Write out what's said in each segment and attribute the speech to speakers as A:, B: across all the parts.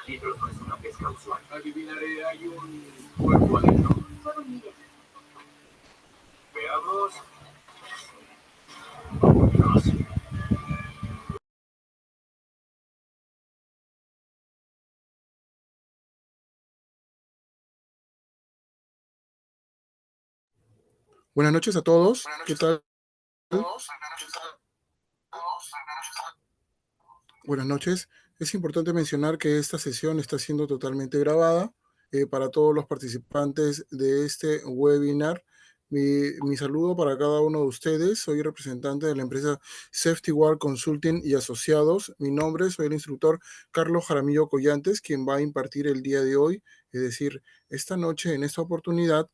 A: litros no es una pesca usual. Adivinaré, hay un cuerpo adentro. Solo mire. Veamos. Vámonos.
B: Buenas noches a todos. ¿Qué tal? Buenas noches. Es importante mencionar que esta sesión está siendo totalmente grabada para todos los participantes de este webinar. Mi saludo para cada uno de ustedes. Soy representante de la empresa Safety Guard Consulting y Asociados. Mi nombre, soy el instructor Carlos Jaramillo Collantes, quien va a impartir el día de hoy, es decir, esta noche, en esta oportunidad,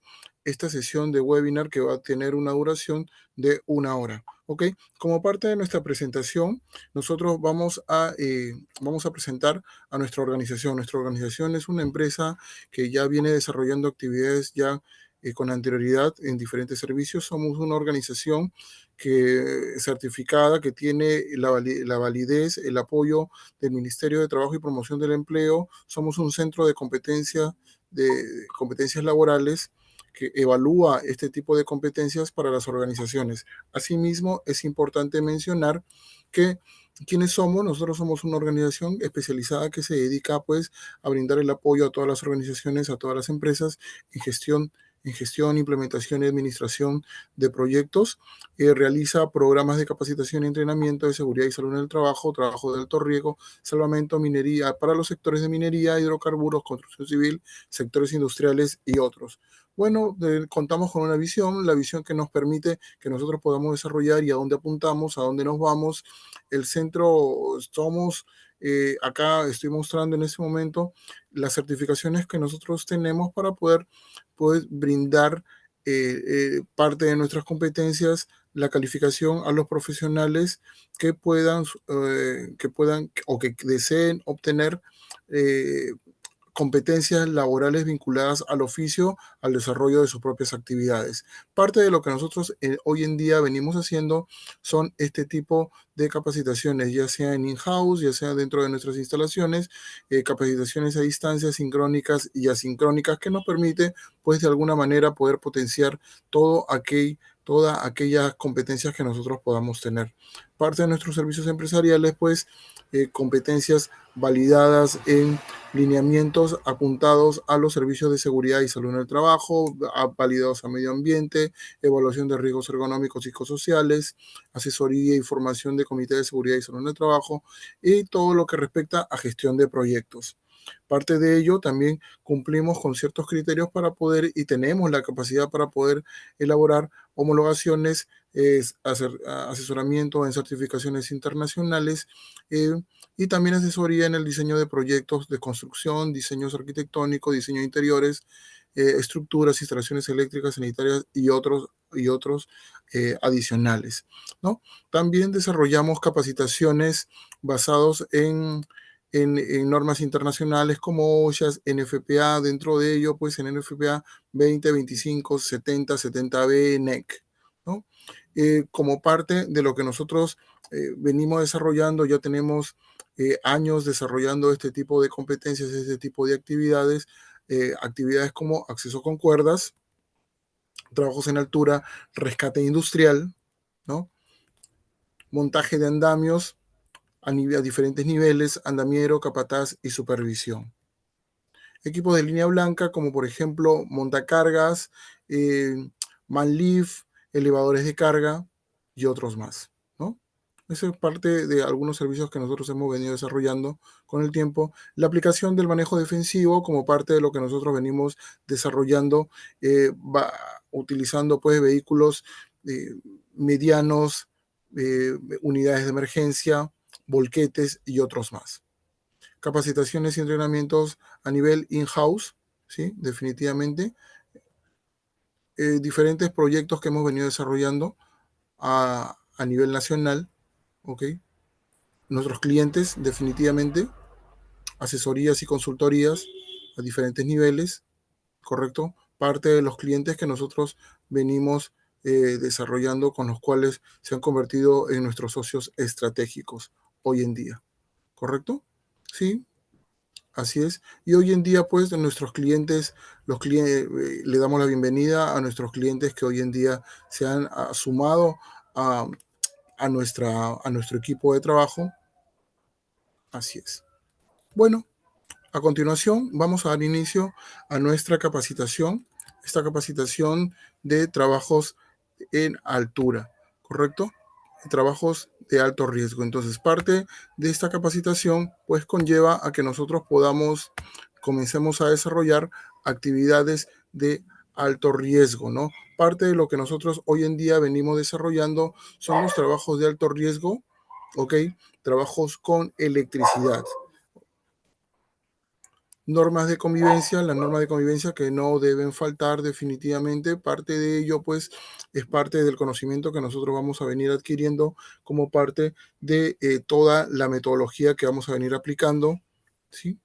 B: esta sesión de webinar que va a tener una duración de 1 hora. ¿Ok? Como parte de nuestra presentación, nosotros vamos a presentar a nuestra organización. Nuestra organización es una empresa que ya viene desarrollando actividades ya con anterioridad en diferentes servicios. Somos una organización que certificada, que tiene la validez, el apoyo del Ministerio de Trabajo y Promoción del Empleo. Somos un centro de competencias laborales que evalúa este tipo de competencias para las organizaciones. Asimismo, es importante mencionar que ¿quiénes somos? Nosotros somos una organización especializada que se dedica pues a brindar el apoyo a todas las organizaciones, a todas las empresas en gestión, implementación y administración de proyectos. Realiza programas de capacitación y entrenamiento de seguridad y salud en el trabajo, trabajo de alto riesgo, salvamento, minería, para los sectores de minería, hidrocarburos, construcción civil, sectores industriales y otros. Bueno, contamos con una visión, la visión que nos permite que nosotros podamos desarrollar y a dónde apuntamos, a dónde nos vamos. El centro somos, acá estoy mostrando en este momento las certificaciones que nosotros tenemos para poder brindar parte de nuestras competencias, la calificación a los profesionales que puedan o que deseen obtener competencias laborales vinculadas al oficio, al desarrollo de sus propias actividades. Parte de lo que nosotros hoy en día venimos haciendo son este tipo de capacitaciones, ya sea en in-house, ya sea dentro de nuestras instalaciones, capacitaciones a distancia, sincrónicas y asincrónicas, que nos permite, pues, de alguna manera poder potenciar todas aquellas competencias que nosotros podamos tener. Parte de nuestros servicios empresariales, pues, competencias validadas en lineamientos apuntados a los servicios de seguridad y salud en el trabajo, validados a medio ambiente, evaluación de riesgos ergonómicos y psicosociales, asesoría y formación de comité de seguridad y salud en el trabajo y todo lo que respecta a gestión de proyectos. Parte de ello también cumplimos con ciertos criterios para poder y tenemos la capacidad para poder elaborar homologaciones, asesoramiento en certificaciones internacionales eh, y también asesoría en el diseño de proyectos de construcción, diseños arquitectónicos, diseño de interiores, estructuras, instalaciones eléctricas, sanitarias y otros adicionales, ¿no? También desarrollamos capacitaciones basados en normas internacionales como OSHA, NFPA, dentro de ello, pues en NFPA 20, 25, 70, 70B, NEC, ¿no? Como parte de lo que nosotros venimos desarrollando, ya tenemos años desarrollando este tipo de competencias, este tipo de actividades como acceso con cuerdas, trabajos en altura, rescate industrial, ¿no? Montaje de andamios a diferentes niveles, andamiero, capataz y supervisión. Equipos de línea blanca como por ejemplo montacargas, manlift, elevadores de carga y otros más, ¿no? Eso es parte de algunos servicios que nosotros hemos venido desarrollando con el tiempo. La aplicación del manejo defensivo como parte de lo que nosotros venimos desarrollando, utilizando pues vehículos eh, medianos, unidades de emergencia, volquetes y otros más. Capacitaciones y entrenamientos a nivel in-house, ¿sí? Definitivamente. Diferentes proyectos que hemos venido desarrollando a nivel nacional, ¿ok? Nuestros clientes, definitivamente, asesorías y consultorías a diferentes niveles, ¿correcto? Parte de los clientes que nosotros venimos desarrollando, con los cuales se han convertido en nuestros socios estratégicos hoy en día, ¿correcto? Sí. Así es. Y hoy en día, pues, nuestros clientes, le damos la bienvenida a nuestros clientes que hoy en día se han sumado a, a nuestro equipo de trabajo. Así es. Bueno, a continuación vamos a dar inicio a nuestra capacitación, esta capacitación de trabajos en altura, ¿correcto? Trabajos de alto riesgo. Entonces, parte de esta capacitación pues conlleva a que nosotros comencemos a desarrollar actividades de alto riesgo, ¿no? Parte de lo que nosotros hoy en día venimos desarrollando son los trabajos de alto riesgo, ¿ok? Trabajos con electricidad. Normas de convivencia, las normas de convivencia que no deben faltar definitivamente. Parte de ello, pues, es parte del conocimiento que nosotros vamos a venir adquiriendo como parte de toda la metodología que vamos a venir aplicando, ¿sí?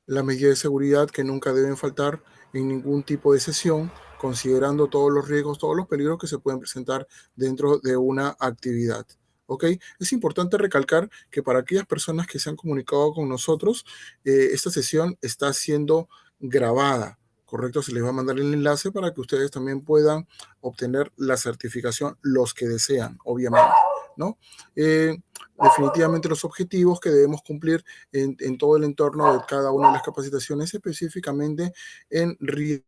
B: Las medidas de seguridad que nunca deben faltar en ningún tipo de sesión, considerando todos los riesgos, todos los peligros que se pueden presentar dentro de una actividad. ¿Ok? Es importante recalcar que para aquellas personas que se han comunicado con nosotros, esta sesión está siendo grabada, ¿correcto? Se les va a mandar el enlace para que ustedes también puedan obtener la certificación, los que desean, obviamente, ¿no? Definitivamente los objetivos que debemos cumplir en todo el entorno de cada una de las capacitaciones, específicamente en riesgo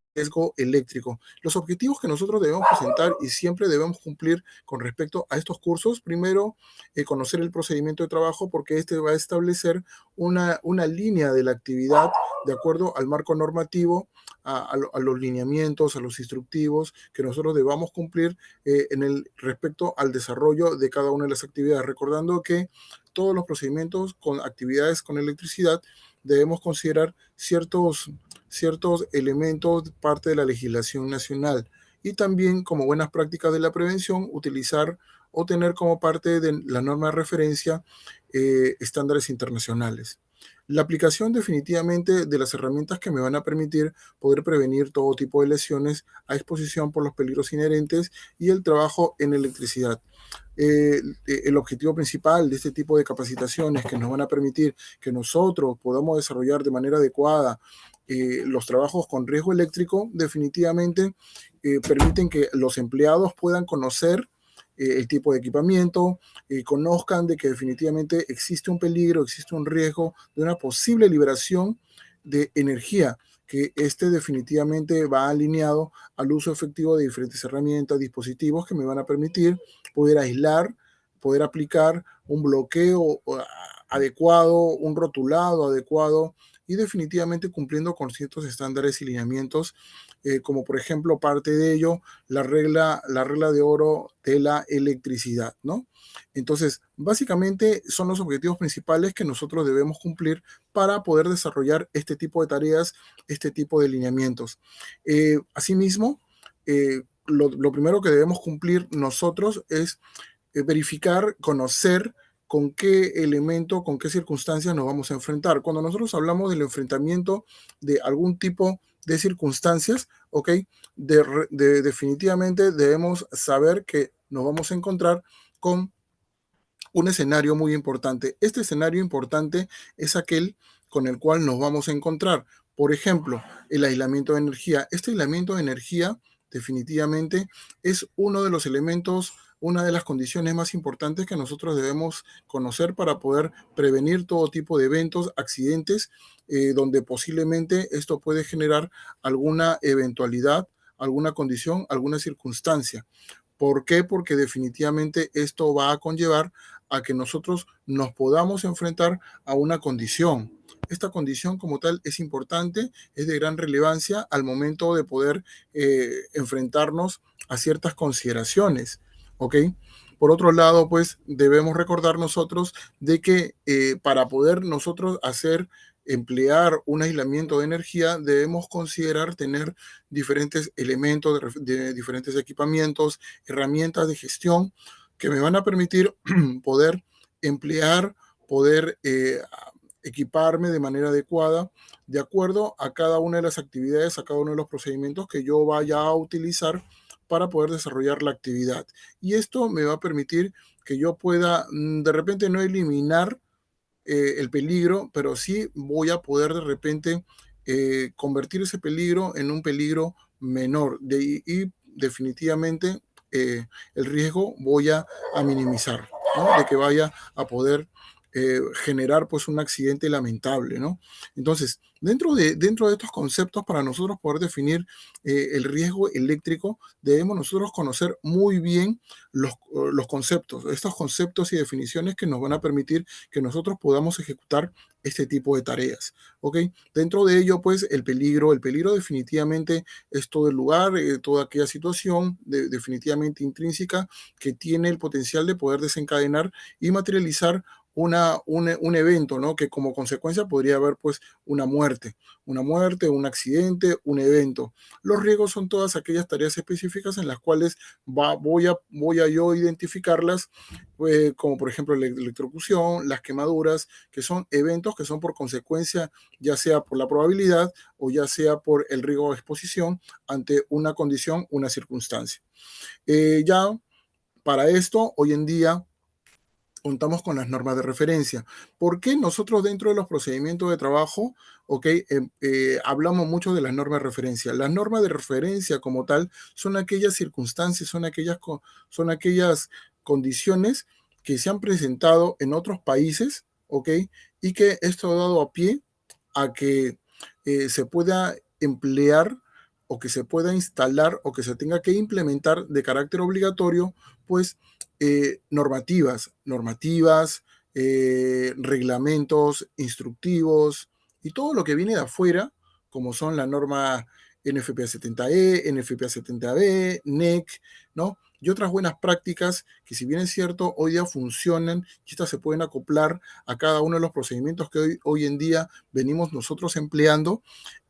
B: eléctrico. Los objetivos que nosotros debemos presentar y siempre debemos cumplir con respecto a estos cursos, primero, conocer el procedimiento de trabajo, porque este va a establecer una línea de la actividad de acuerdo al marco normativo, a los lineamientos, a los instructivos que nosotros debamos cumplir en el respecto al desarrollo de cada una de las actividades, recordando que todos los procedimientos con actividades con electricidad debemos considerar ciertos elementos parte de la legislación nacional y también como buenas prácticas de la prevención utilizar o tener como parte de la norma de referencia estándares internacionales. La aplicación definitivamente de las herramientas que me van a permitir poder prevenir todo tipo de lesiones a exposición por los peligros inherentes y el trabajo en electricidad. El objetivo principal de este tipo de capacitaciones que nos van a permitir que nosotros podamos desarrollar de manera adecuada los trabajos con riesgo eléctrico, definitivamente permiten que los empleados puedan conocer el tipo de equipamiento, conozcan de que definitivamente existe un peligro, existe un riesgo de una posible liberación de energía, que este definitivamente va alineado al uso efectivo de diferentes herramientas, dispositivos que me van a permitir poder aislar, poder aplicar un bloqueo adecuado, un rotulado adecuado y definitivamente cumpliendo con ciertos estándares y lineamientos, como por ejemplo parte de ello la regla de oro de la electricidad, ¿no? Entonces, básicamente son los objetivos principales que nosotros debemos cumplir para poder desarrollar este tipo de tareas, este tipo de lineamientos. Asimismo, lo primero que debemos cumplir nosotros es verificar, conocer con qué elemento, con qué circunstancias nos vamos a enfrentar. Cuando nosotros hablamos del enfrentamiento de algún tipo de circunstancias, ¿ok? Definitivamente debemos saber que nos vamos a encontrar con un escenario muy importante. Este escenario importante es aquel con el cual nos vamos a encontrar. Por ejemplo, el aislamiento de energía. Este aislamiento de energía definitivamente es uno de los elementos, una de las condiciones más importantes que nosotros debemos conocer para poder prevenir todo tipo de eventos, accidentes, donde posiblemente esto puede generar alguna eventualidad, alguna condición, alguna circunstancia. ¿Por qué? Porque definitivamente esto va a conllevar a que nosotros nos podamos enfrentar a una condición. Esta condición como tal es importante, es de gran relevancia al momento de poder enfrentarnos a ciertas consideraciones, ¿ok? Por otro lado, pues debemos recordar nosotros de que para poder nosotros emplear un aislamiento de energía, debemos considerar tener diferentes elementos de diferentes equipamientos, herramientas de gestión que me van a permitir poder emplear, poder equiparme de manera adecuada, de acuerdo a cada una de las actividades, a cada uno de los procedimientos que yo vaya a utilizar para poder desarrollar la actividad. Y esto me va a permitir que yo pueda de repente no eliminar el peligro, pero sí voy a poder de repente convertir ese peligro en un peligro menor y definitivamente el riesgo voy a minimizar, ¿no? De que vaya a poder generar pues un accidente lamentable, ¿no? Entonces, dentro de estos conceptos, para nosotros poder definir el riesgo eléctrico, debemos nosotros conocer muy bien los conceptos, estos conceptos y definiciones que nos van a permitir que nosotros podamos ejecutar este tipo de tareas, ¿ok? Dentro de ello, pues, el peligro definitivamente es todo el lugar, toda aquella situación definitivamente intrínseca que tiene el potencial de poder desencadenar y materializar un evento, ¿no? Que como consecuencia podría haber pues una muerte, un accidente, un evento. Los riesgos son todas aquellas tareas específicas en las cuales voy a yo identificarlas, como por ejemplo la electrocución, las quemaduras, que son eventos que son por consecuencia, ya sea por la probabilidad o ya sea por el riesgo de exposición ante una condición, una circunstancia. Ya para esto, hoy en día, contamos con las normas de referencia. ¿Por qué nosotros dentro de los procedimientos de trabajo, ok, hablamos mucho de las normas de referencia? Las normas de referencia como tal son aquellas circunstancias, son aquellas condiciones que se han presentado en otros países, ok, y que esto ha dado a pie a que se pueda emplear o que se pueda instalar o que se tenga que implementar de carácter obligatorio, pues normativas, reglamentos instructivos y todo lo que viene de afuera, como son la norma NFPA 70E, NFPA 70B, NEC, ¿no? Y otras buenas prácticas que, si bien es cierto, hoy día funcionan y estas se pueden acoplar a cada uno de los procedimientos que hoy en día venimos nosotros empleando.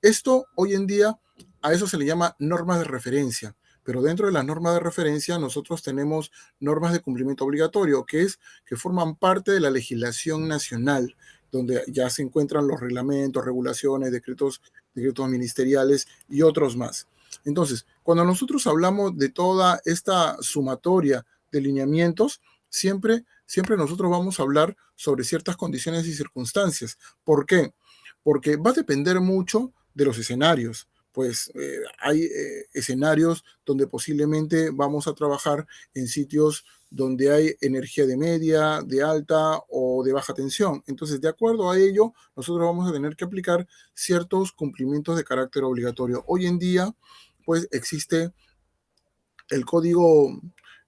B: Esto hoy en día, a eso se le llama normas de referencia. Pero dentro de las normas de referencia nosotros tenemos normas de cumplimiento obligatorio, que forman parte de la legislación nacional, donde ya se encuentran los reglamentos, regulaciones, decretos ministeriales y otros más. Entonces, cuando nosotros hablamos de toda esta sumatoria de lineamientos, siempre nosotros vamos a hablar sobre ciertas condiciones y circunstancias. ¿Por qué? Porque va a depender mucho de los escenarios. Pues hay escenarios donde posiblemente vamos a trabajar en sitios donde hay energía de media, de alta o de baja tensión. Entonces, de acuerdo a ello, nosotros vamos a tener que aplicar ciertos cumplimientos de carácter obligatorio. Hoy en día, pues existe el código,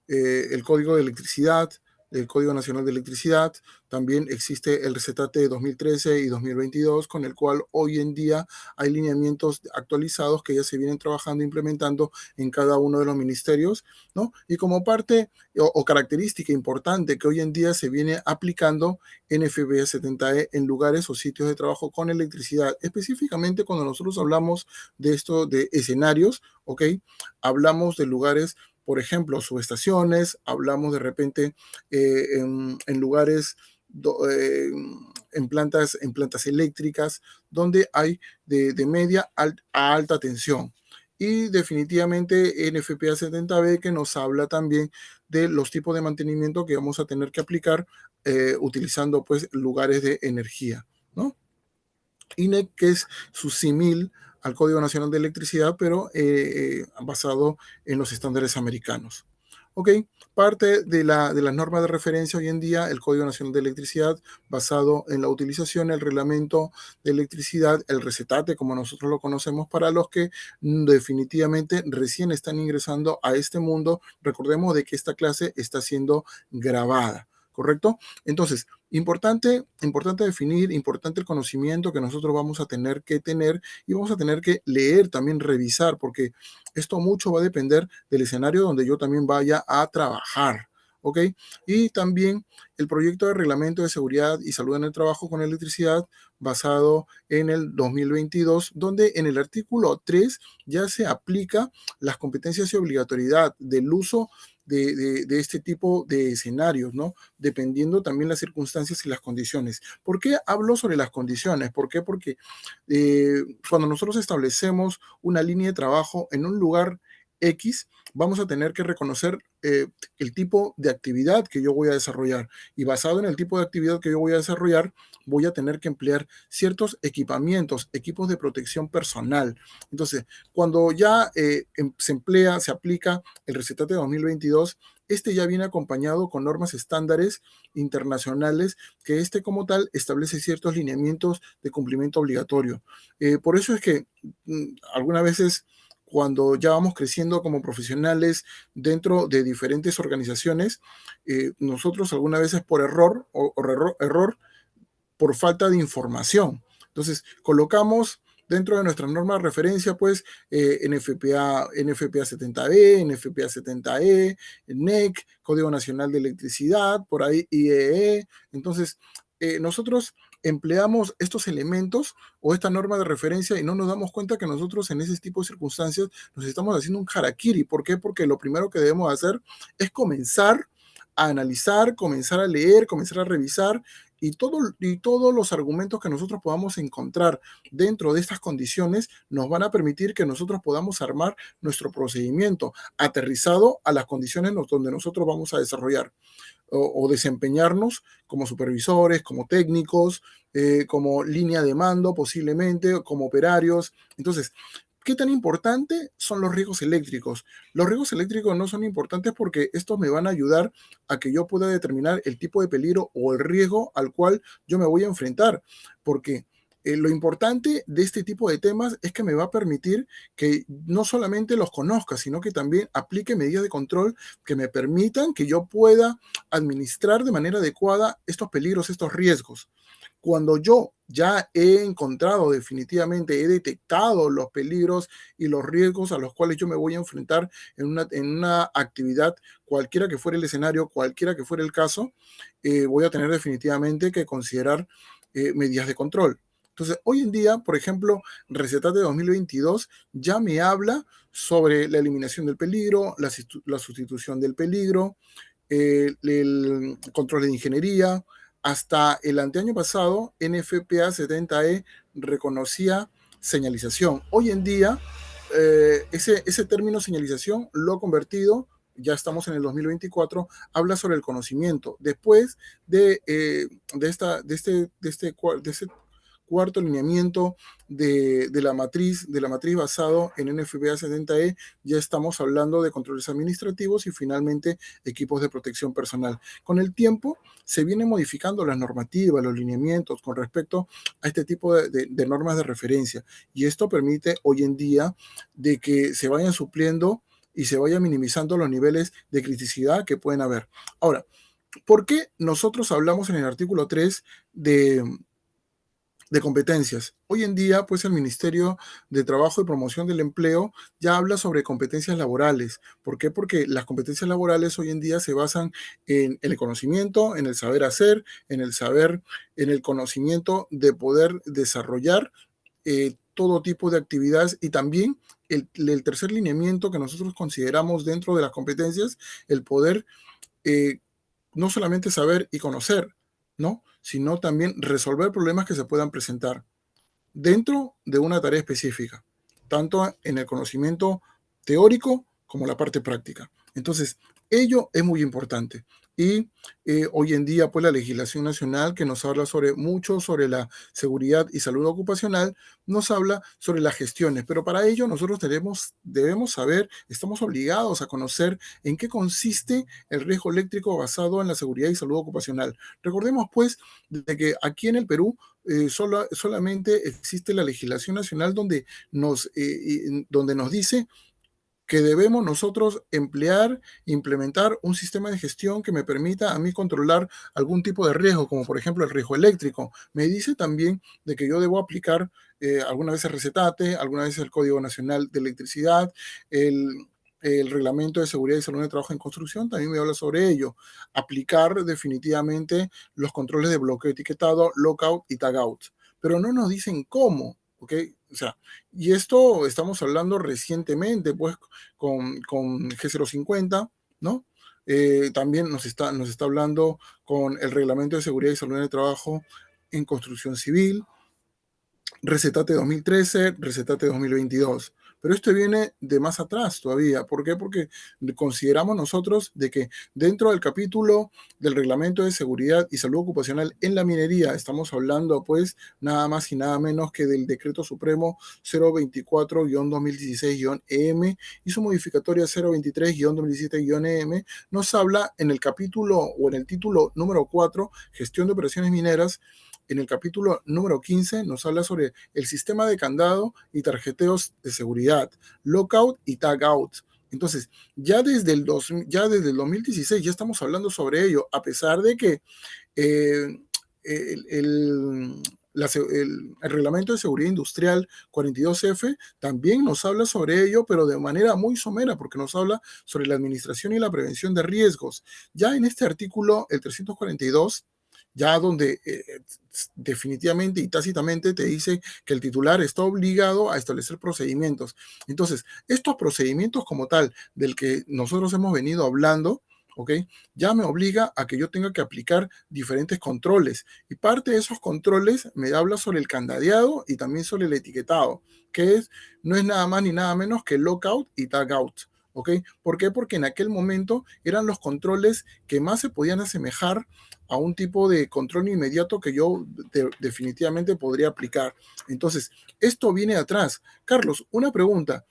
B: el código de electricidad, el Código Nacional de Electricidad, también existe el Recetate de 2013 y 2022, con el cual hoy en día hay lineamientos actualizados que ya se vienen trabajando, implementando en cada uno de los ministerios, ¿no? Y como parte o característica importante que hoy en día se viene aplicando NFPA 70E en lugares o sitios de trabajo con electricidad. Específicamente cuando nosotros hablamos de esto, de escenarios, ¿ok? Hablamos de lugares, por ejemplo, subestaciones, hablamos de repente en lugares, en plantas eléctricas, donde hay de media a alta tensión. Y definitivamente NFPA 70B, que nos habla también de los tipos de mantenimiento que vamos a tener que aplicar utilizando pues lugares de energía, ¿no? INEC, que es su símil al Código Nacional de Electricidad, pero basado en los estándares americanos. Ok, parte de las normas de referencia hoy en día, el Código Nacional de Electricidad, basado en la utilización, el reglamento de electricidad, el recetate, como nosotros lo conocemos, para los que definitivamente recién están ingresando a este mundo. Recordemos de que esta clase está siendo grabada, ¿correcto? Entonces, importante definir, importante el conocimiento que nosotros vamos a tener que tener y vamos a tener que leer, también revisar, porque esto mucho va a depender del escenario donde yo también vaya a trabajar. ¿Ok? Y también el proyecto de reglamento de seguridad y salud en el trabajo con electricidad basado en el 2022, donde en el artículo 3 ya se aplica las competencias y obligatoriedad del uso de este tipo de escenarios, ¿no? Dependiendo también las circunstancias y las condiciones. ¿Por qué hablo sobre las condiciones? ¿Por qué? Porque cuando nosotros establecemos una línea de trabajo en un lugar X, vamos a tener que reconocer el tipo de actividad que yo voy a desarrollar. Y basado en el tipo de actividad que yo voy a desarrollar, voy a tener que emplear ciertos equipamientos, equipos de protección personal. Entonces, cuando ya se aplica el Recetate 2022, este ya viene acompañado con normas estándares internacionales que como tal establece ciertos lineamientos de cumplimiento obligatorio. Por eso es que algunas veces cuando ya vamos creciendo como profesionales dentro de diferentes organizaciones, nosotros algunas veces por error error por falta de información. Entonces, colocamos dentro de nuestra norma de referencia, pues, NFPA 70E, NFPA 70E, NEC, Código Nacional de Electricidad, por ahí IEE. Entonces, nosotros empleamos estos elementos o esta norma de referencia y no nos damos cuenta que nosotros en ese tipo de circunstancias nos estamos haciendo un harakiri. ¿Por qué? Porque lo primero que debemos hacer es comenzar a analizar, comenzar a leer, comenzar a revisar y todos los argumentos que nosotros podamos encontrar dentro de estas condiciones nos van a permitir que nosotros podamos armar nuestro procedimiento aterrizado a las condiciones donde nosotros vamos a desarrollar o desempeñarnos como supervisores, como técnicos, como línea de mando posiblemente, como operarios. Entonces, ¿qué tan importante son los riesgos eléctricos? Los riesgos eléctricos no son importantes porque estos me van a ayudar a que yo pueda determinar el tipo de peligro o el riesgo al cual yo me voy a enfrentar. Porque lo importante de este tipo de temas es que me va a permitir que no solamente los conozca, sino que también aplique medidas de control que me permitan que yo pueda administrar de manera adecuada estos peligros, estos riesgos. Cuando yo ya he encontrado definitivamente, he detectado los peligros y los riesgos a los cuales yo me voy a enfrentar en una actividad, cualquiera que fuera el escenario, cualquiera que fuera el caso, voy a tener definitivamente que considerar medidas de control. Entonces, hoy en día, por ejemplo, Recetate 2022 ya me habla sobre la eliminación del peligro, la sustitución del peligro, el control de ingeniería. Hasta el anteaño pasado, NFPA 70E reconocía señalización. Hoy en día, ese término señalización lo ha convertido, ya estamos en el 2024, habla sobre el conocimiento. Después de este cuarto lineamiento la matriz basado en NFPA 70E, ya estamos hablando de controles administrativos y finalmente equipos de protección personal. Con el tiempo se vienen modificando las normativas, los lineamientos con respecto a este tipo de normas de referencia y esto permite hoy en día de que se vayan supliendo y se vayan minimizando los niveles de criticidad que pueden haber. Ahora, ¿por qué nosotros hablamos en el artículo 3 de competencias? Hoy en día, pues el Ministerio de Trabajo y Promoción del Empleo ya habla sobre competencias laborales. ¿Por qué? Porque las competencias laborales hoy en día se basan en el conocimiento, en el saber hacer, en el conocimiento de poder desarrollar todo tipo de actividades y también el tercer lineamiento que nosotros consideramos dentro de las competencias, el poder eh, no solamente saber y conocer, ¿no? Sino también resolver problemas que se puedan presentar dentro de una tarea específica, tanto en el conocimiento teórico como la parte práctica. Entonces, ello es muy importante. Y hoy en día, pues la legislación nacional que nos habla mucho sobre la seguridad y salud ocupacional, nos habla sobre las gestiones, pero para ello nosotros debemos saber, estamos obligados a conocer en qué consiste el riesgo eléctrico basado en la seguridad y salud ocupacional. Recordemos, pues, de que aquí en el Perú solamente existe la legislación nacional donde nos dice que debemos nosotros implementar un sistema de gestión que me permita a mí controlar algún tipo de riesgo, como por ejemplo el riesgo eléctrico. Me dice también de que yo debo aplicar algunas veces Recetate, algunas veces el Código Nacional de Electricidad, el Reglamento de Seguridad y Salud de Trabajo en Construcción, también me habla sobre ello. Aplicar definitivamente los controles de bloqueo etiquetado, lockout y tagout. Pero no nos dicen cómo, ¿ok? O sea, y esto estamos hablando recientemente, pues, con G050, ¿no? También nos está hablando con el Reglamento de Seguridad y Salud en el Trabajo en Construcción Civil, Recetate 2013, Recetate 2022. pero esto viene de más atrás todavía. ¿Por qué? Porque consideramos nosotros de que dentro del capítulo del Reglamento de Seguridad y Salud Ocupacional en la minería, estamos hablando pues nada más y nada menos que del Decreto Supremo 024-2016-EM y su modificatoria 023-2017-EM, nos habla en el capítulo o en el título número 4, Gestión de Operaciones Mineras. En el capítulo número 15 nos habla sobre el sistema de candado y tarjeteos de seguridad, lockout y tagout. Entonces, ya desde el 2016 ya estamos hablando sobre ello, a pesar de que eh, el, el, el reglamento de seguridad industrial 42F también nos habla sobre ello, pero de manera muy somera, porque nos habla sobre la administración y la prevención de riesgos. Ya en este artículo, el 342, ya donde definitivamente y tácitamente te dice que el titular está obligado a establecer procedimientos. Entonces, estos procedimientos como tal, del que nosotros hemos venido hablando, ¿ok? Ya me obliga a que yo tenga que aplicar diferentes controles. Y parte de esos controles me habla sobre el candadeado y también sobre el etiquetado, que no es nada más ni nada menos que lockout y tagout. ¿Ok? ¿Por qué? Porque en aquel momento eran los controles que más se podían asemejar a un tipo de control inmediato que yo definitivamente podría aplicar. Entonces, esto viene atrás. Carlos, una pregunta.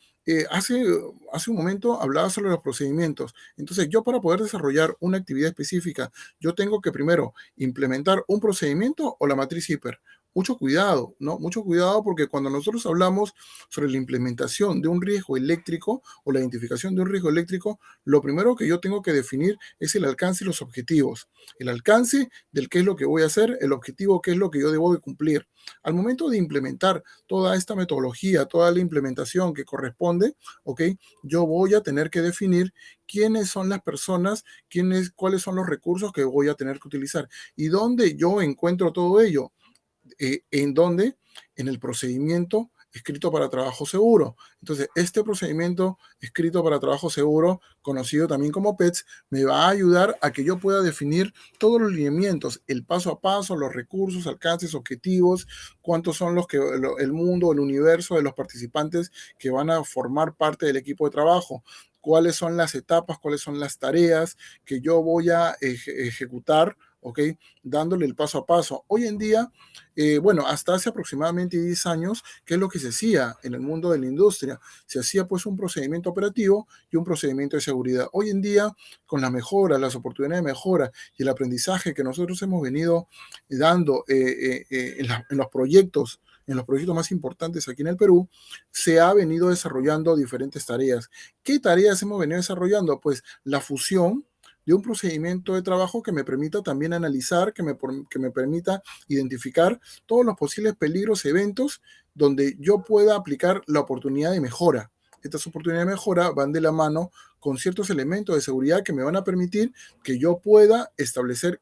B: Hace un momento hablaba sobre los procedimientos. Entonces, yo para poder desarrollar una actividad específica, yo tengo que primero implementar un procedimiento o la matriz hiper. Mucho cuidado, ¿no? Mucho cuidado porque cuando nosotros hablamos sobre la implementación de un riesgo eléctrico o la identificación de un riesgo eléctrico, lo primero que yo tengo que definir es el alcance y los objetivos. El alcance del qué es lo que voy a hacer, el objetivo qué es lo que yo debo de cumplir. Al momento de implementar toda esta metodología, toda la implementación que corresponde, ¿ok? Yo voy a tener que definir quiénes son las personas, cuáles son los recursos que voy a tener que utilizar y dónde yo encuentro todo ello. ¿En dónde? En el procedimiento escrito para trabajo seguro. Entonces, este procedimiento escrito para trabajo seguro, conocido también como PETS, me va a ayudar a que yo pueda definir todos los lineamientos, el paso a paso, los recursos, alcances, objetivos, cuántos son el mundo, el universo de los participantes que van a formar parte del equipo de trabajo, cuáles son las etapas, cuáles son las tareas que yo voy a ejecutar, ¿ok? Dándole el paso a paso. Hoy en día, bueno, hasta hace aproximadamente 10 años, ¿qué es lo que se hacía en el mundo de la industria? Se hacía pues un procedimiento operativo y un procedimiento de seguridad. Hoy en día, con las mejoras, las oportunidades de mejora y el aprendizaje que nosotros hemos venido dando en los proyectos, en los proyectos más importantes aquí en el Perú, se ha venido desarrollando diferentes tareas. ¿Qué tareas hemos venido desarrollando? Pues la fusión de un procedimiento de trabajo que me permita también analizar, que me permita identificar todos los posibles peligros, eventos donde yo pueda aplicar la oportunidad de mejora. Estas oportunidades de mejora van de la mano con ciertos elementos de seguridad que me van a permitir que yo pueda establecer,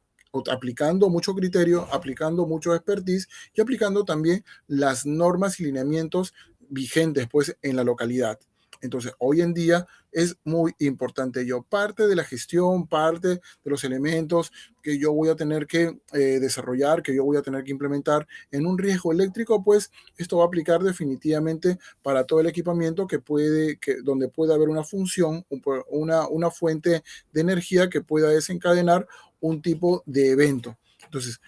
B: aplicando mucho criterio, aplicando mucho expertise y aplicando también las normas y lineamientos vigentes pues en la localidad. Entonces, hoy en día es muy importante. Yo parte de la gestión, parte de los elementos que yo voy a tener que desarrollar, que yo voy a tener que implementar en un riesgo eléctrico, pues esto va a aplicar definitivamente para todo el equipamiento donde pueda haber una función, una fuente de energía que pueda desencadenar un tipo de evento. Entonces,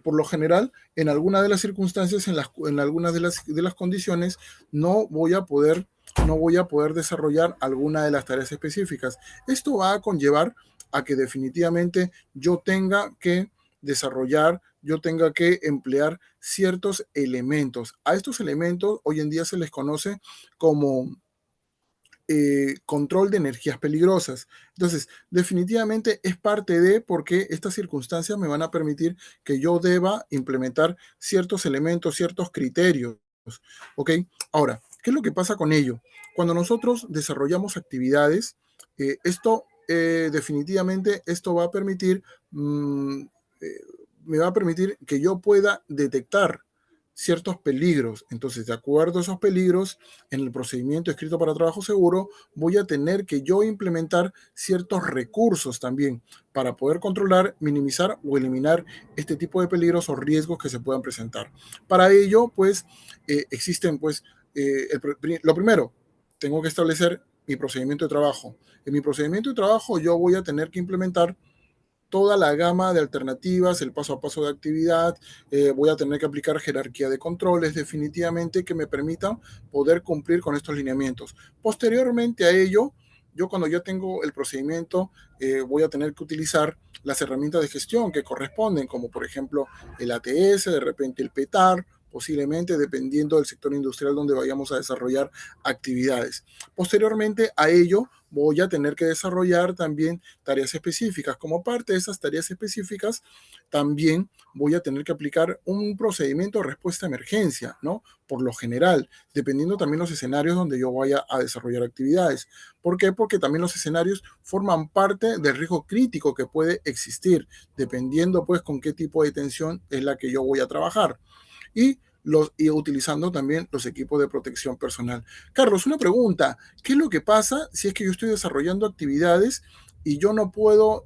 B: por lo general, en algunas de las circunstancias, en algunas de las condiciones, no voy a poder desarrollar alguna de las tareas específicas. Esto va a conllevar a que definitivamente yo tenga que desarrollar, yo tenga que emplear ciertos elementos. A estos elementos hoy en día se les conoce como control de energías peligrosas. Entonces, definitivamente es parte de porque estas circunstancias me van a permitir que yo deba implementar ciertos elementos, ciertos criterios. ¿Ok? Ahora, ¿qué es lo que pasa con ello? Cuando nosotros desarrollamos actividades, definitivamente esto va a permitir, eh, me va a permitir que yo pueda detectar ciertos peligros. Entonces, de acuerdo a esos peligros, en el procedimiento escrito para trabajo seguro, voy a tener que yo implementar ciertos recursos también para poder controlar, minimizar o eliminar este tipo de peligros o riesgos que se puedan presentar. Para ello, pues, existen, pues, lo primero, tengo que establecer mi procedimiento de trabajo. En mi procedimiento de trabajo yo voy a tener que implementar toda la gama de alternativas, el paso a paso de actividad, voy a tener que aplicar jerarquía de controles definitivamente que me permitan poder cumplir con estos lineamientos. Posteriormente a ello, yo cuando yo tengo el procedimiento, voy a tener que utilizar las herramientas de gestión que corresponden, como por ejemplo el ATS, de repente el PETAR, posiblemente dependiendo del sector industrial donde vayamos a desarrollar actividades. Posteriormente a ello, voy a tener que desarrollar también tareas específicas. Como parte de esas tareas específicas, también voy a tener que aplicar un procedimiento de respuesta a emergencia, ¿no? Por lo general, dependiendo también los escenarios donde yo vaya a desarrollar actividades. ¿Por qué? Porque también los escenarios forman parte del riesgo crítico que puede existir, dependiendo pues con qué tipo de tensión es la que yo voy a trabajar. Y utilizando también los equipos de protección personal. Carlos, una pregunta, ¿qué es lo que pasa si es que yo estoy desarrollando actividades y no puedo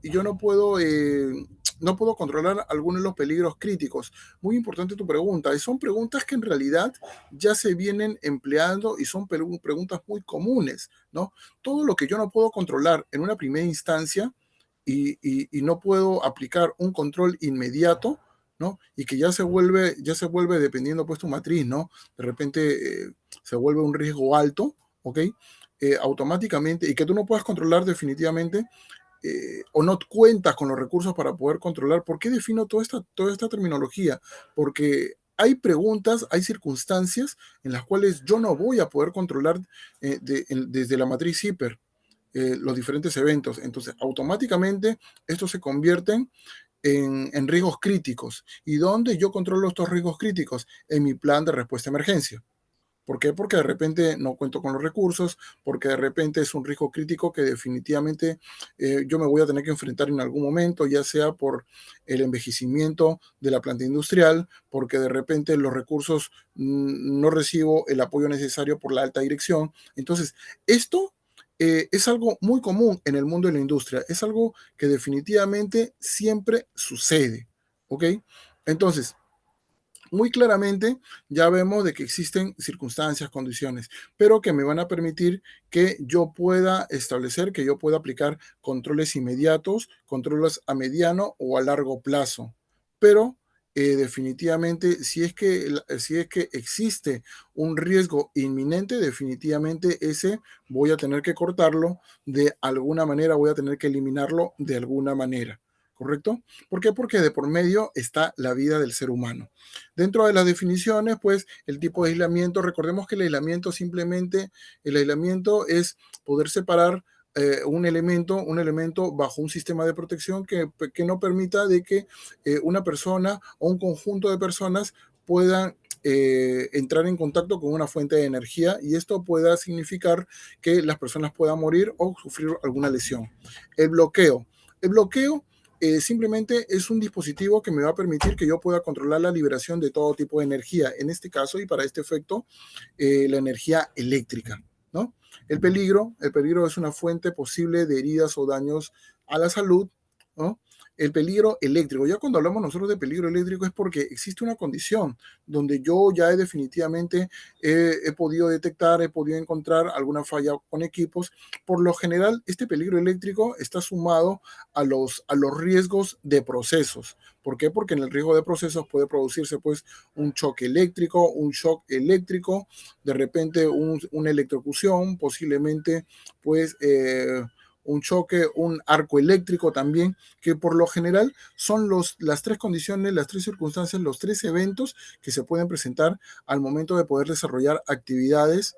B: controlar algunos de los peligros críticos? Muy importante tu pregunta, y son preguntas que en realidad ya se vienen empleando y son preguntas muy comunes, ¿no? Todo lo que yo no puedo controlar en una primera instancia y no puedo aplicar un control inmediato, ¿no? Y que ya se vuelve dependiendo pues tu matriz, ¿no? De repente se vuelve un riesgo alto, ¿ok? Automáticamente, y que tú no puedas controlar definitivamente, o no cuentas con los recursos para poder controlar. ¿Por qué defino toda esta terminología? Porque hay preguntas, hay circunstancias en las cuales yo no voy a poder controlar desde la matriz hiper los diferentes eventos. Entonces, automáticamente, estos se convierten en riesgos críticos. ¿Y dónde yo controlo estos riesgos críticos? En mi plan de respuesta a emergencia. ¿Por qué? Porque de repente no cuento con los recursos, porque de repente es un riesgo crítico que definitivamente yo me voy a tener que enfrentar en algún momento, ya sea por el envejecimiento de la planta industrial, porque de repente los recursos no recibo el apoyo necesario por la alta dirección. Entonces, esto es algo muy común en el mundo de la industria, es algo que definitivamente siempre sucede, ¿ok? Entonces, muy claramente ya vemos de que existen circunstancias, condiciones, pero que me van a permitir que yo pueda establecer, que yo pueda aplicar controles inmediatos, controles a mediano o a largo plazo. Pero definitivamente, si es que existe un riesgo inminente, definitivamente ese voy a tener que cortarlo de alguna manera, voy a tener que eliminarlo de alguna manera. ¿Correcto? ¿Por qué? Porque de por medio está la vida del ser humano. Dentro de las definiciones, pues el tipo de aislamiento, recordemos que el aislamiento es poder separar un elemento bajo un sistema de protección que no permita de que una persona o un conjunto de personas puedan entrar en contacto con una fuente de energía y esto pueda significar que las personas puedan morir o sufrir alguna lesión. El bloqueo. El bloqueo simplemente es un dispositivo que me va a permitir que yo pueda controlar la liberación de todo tipo de energía, en este caso y para este efecto, la energía eléctrica, ¿no? El peligro es una fuente posible de heridas o daños a la salud, ¿no? El peligro eléctrico, ya cuando hablamos nosotros de peligro eléctrico es porque existe una condición donde yo ya definitivamente he podido detectar, he podido encontrar alguna falla con equipos. Por lo general, este peligro eléctrico está sumado a los riesgos de procesos. ¿Por qué? Porque en el riesgo de procesos puede producirse pues un choque eléctrico, de repente una electrocución, posiblemente pues un choque, un arco eléctrico también, que por lo general son las tres condiciones, las tres circunstancias, los tres eventos que se pueden presentar al momento de poder desarrollar actividades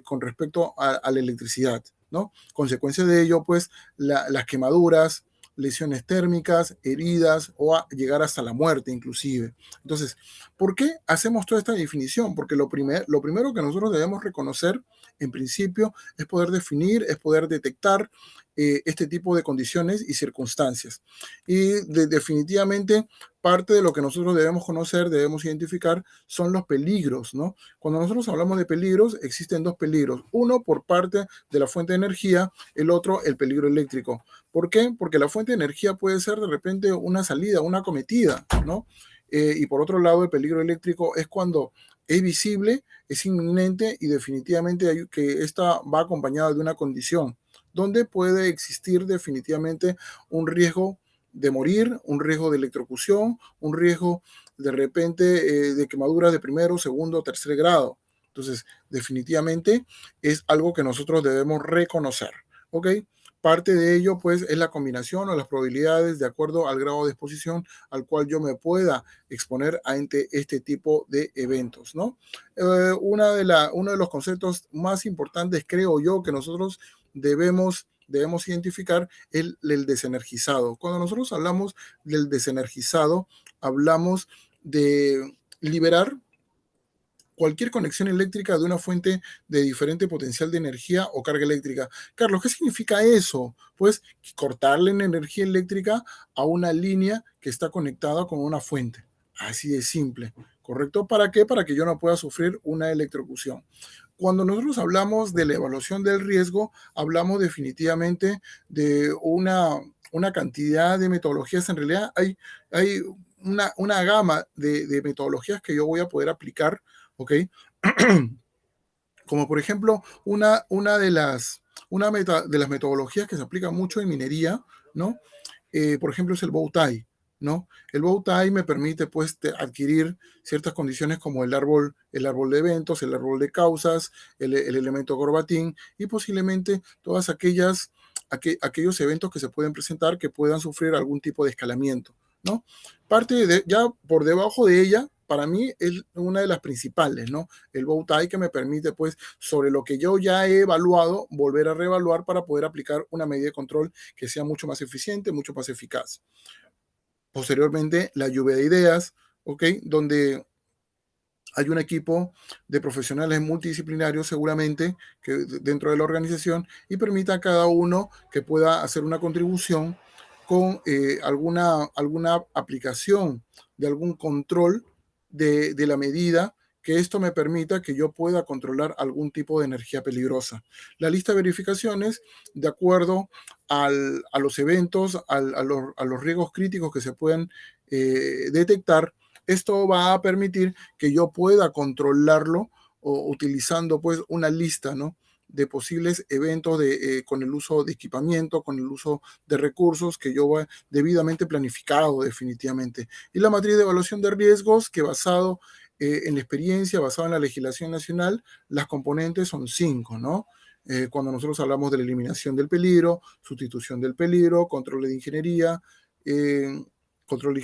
B: con respecto a la electricidad, ¿no? Consecuencia de ello, pues, las quemaduras, lesiones térmicas, heridas o a llegar hasta la muerte inclusive. Entonces, ¿por qué hacemos toda esta definición? Porque lo primero que nosotros debemos reconocer en principio es poder definir, es poder detectar este tipo de condiciones y circunstancias. Y definitivamente parte de lo que nosotros debemos conocer, debemos identificar, son los peligros, ¿no? Cuando nosotros hablamos de peligros, existen dos peligros. Uno por parte de la fuente de energía, el otro el peligro eléctrico. ¿Por qué? Porque la fuente de energía puede ser de repente una salida, una acometida, ¿no? Y por otro lado, el peligro eléctrico es cuando es visible, es inminente y definitivamente que esta va acompañada de una condición donde puede existir definitivamente un riesgo de morir, un riesgo de electrocución, un riesgo de repente de quemaduras de primero, segundo, tercer grado. Entonces, definitivamente es algo que nosotros debemos reconocer, ¿ok? Parte de ello, pues, es la combinación o las probabilidades de acuerdo al grado de exposición al cual yo me pueda exponer ante este tipo de eventos, ¿no? Uno de los conceptos más importantes, creo yo, que nosotros debemos identificar el desenergizado. Cuando nosotros hablamos del desenergizado, hablamos de liberar cualquier conexión eléctrica de una fuente de diferente potencial de energía o carga eléctrica. Carlos, ¿qué significa eso? Pues cortarle la energía eléctrica a una línea que está conectada con una fuente. Así de simple. ¿Correcto? ¿Para qué? Para que yo no pueda sufrir una electrocución. Cuando nosotros hablamos de la evaluación del riesgo, hablamos definitivamente de una cantidad de metodologías. En realidad hay una gama de metodologías que yo voy a poder aplicar, ¿ok? Como por ejemplo, de las metodologías que se aplica mucho en minería, ¿no? Por ejemplo, es el bow tie, ¿no? El bow tie me permite, pues, adquirir ciertas condiciones como el árbol de eventos, el árbol de causas, el elemento Gorbatín y posiblemente todas aquellos eventos que se pueden presentar que puedan sufrir algún tipo de escalamiento, ¿no? Ya por debajo de ella, para mí es una de las principales, ¿no? El bow tie que me permite, pues, sobre lo que yo ya he evaluado, volver a reevaluar para poder aplicar una medida de control que sea mucho más eficiente, mucho más eficaz. Posteriormente, la lluvia de ideas, ¿ok? Donde hay un equipo de profesionales multidisciplinarios seguramente que dentro de la organización y permita a cada uno que pueda hacer una contribución con alguna aplicación de algún control de la medida que esto me permita que yo pueda controlar algún tipo de energía peligrosa. La lista de verificaciones, de acuerdo a los eventos, a los riesgos críticos que se pueden detectar, esto va a permitir que yo pueda controlarlo o utilizando pues una lista, ¿no? De posibles eventos con el uso de equipamiento, con el uso de recursos que yo voy debidamente planificado definitivamente. Y la matriz de evaluación de riesgos que basado en la experiencia, basado en la legislación nacional, las componentes son 5, ¿no? Cuando nosotros hablamos de la eliminación del peligro, sustitución del peligro, control de ingeniería, control de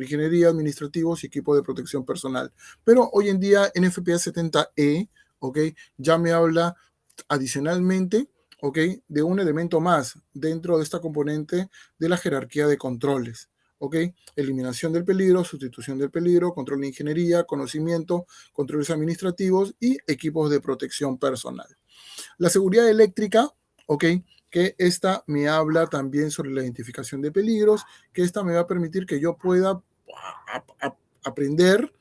B: ingeniería, administrativos y equipo de protección personal. Pero hoy en día NFPA 70E, ¿ok? Ya me habla adicionalmente, ¿ok? De un elemento más dentro de esta componente de la jerarquía de controles. ¿Ok? Eliminación del peligro, sustitución del peligro, control de ingeniería, conocimiento, controles administrativos y equipos de protección personal. La seguridad eléctrica, ¿ok? Que esta me habla también sobre la identificación de peligros, que esta me va a permitir que yo pueda aprender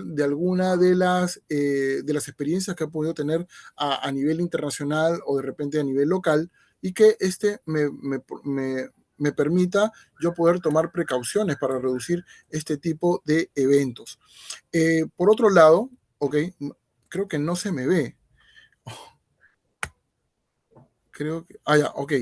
B: de alguna de las experiencias que he podido tener a nivel internacional o de repente a nivel local y que me permita yo poder tomar precauciones para reducir este tipo de eventos. Por otro lado, ok, creo que no se me ve. Creo que, ya, ok.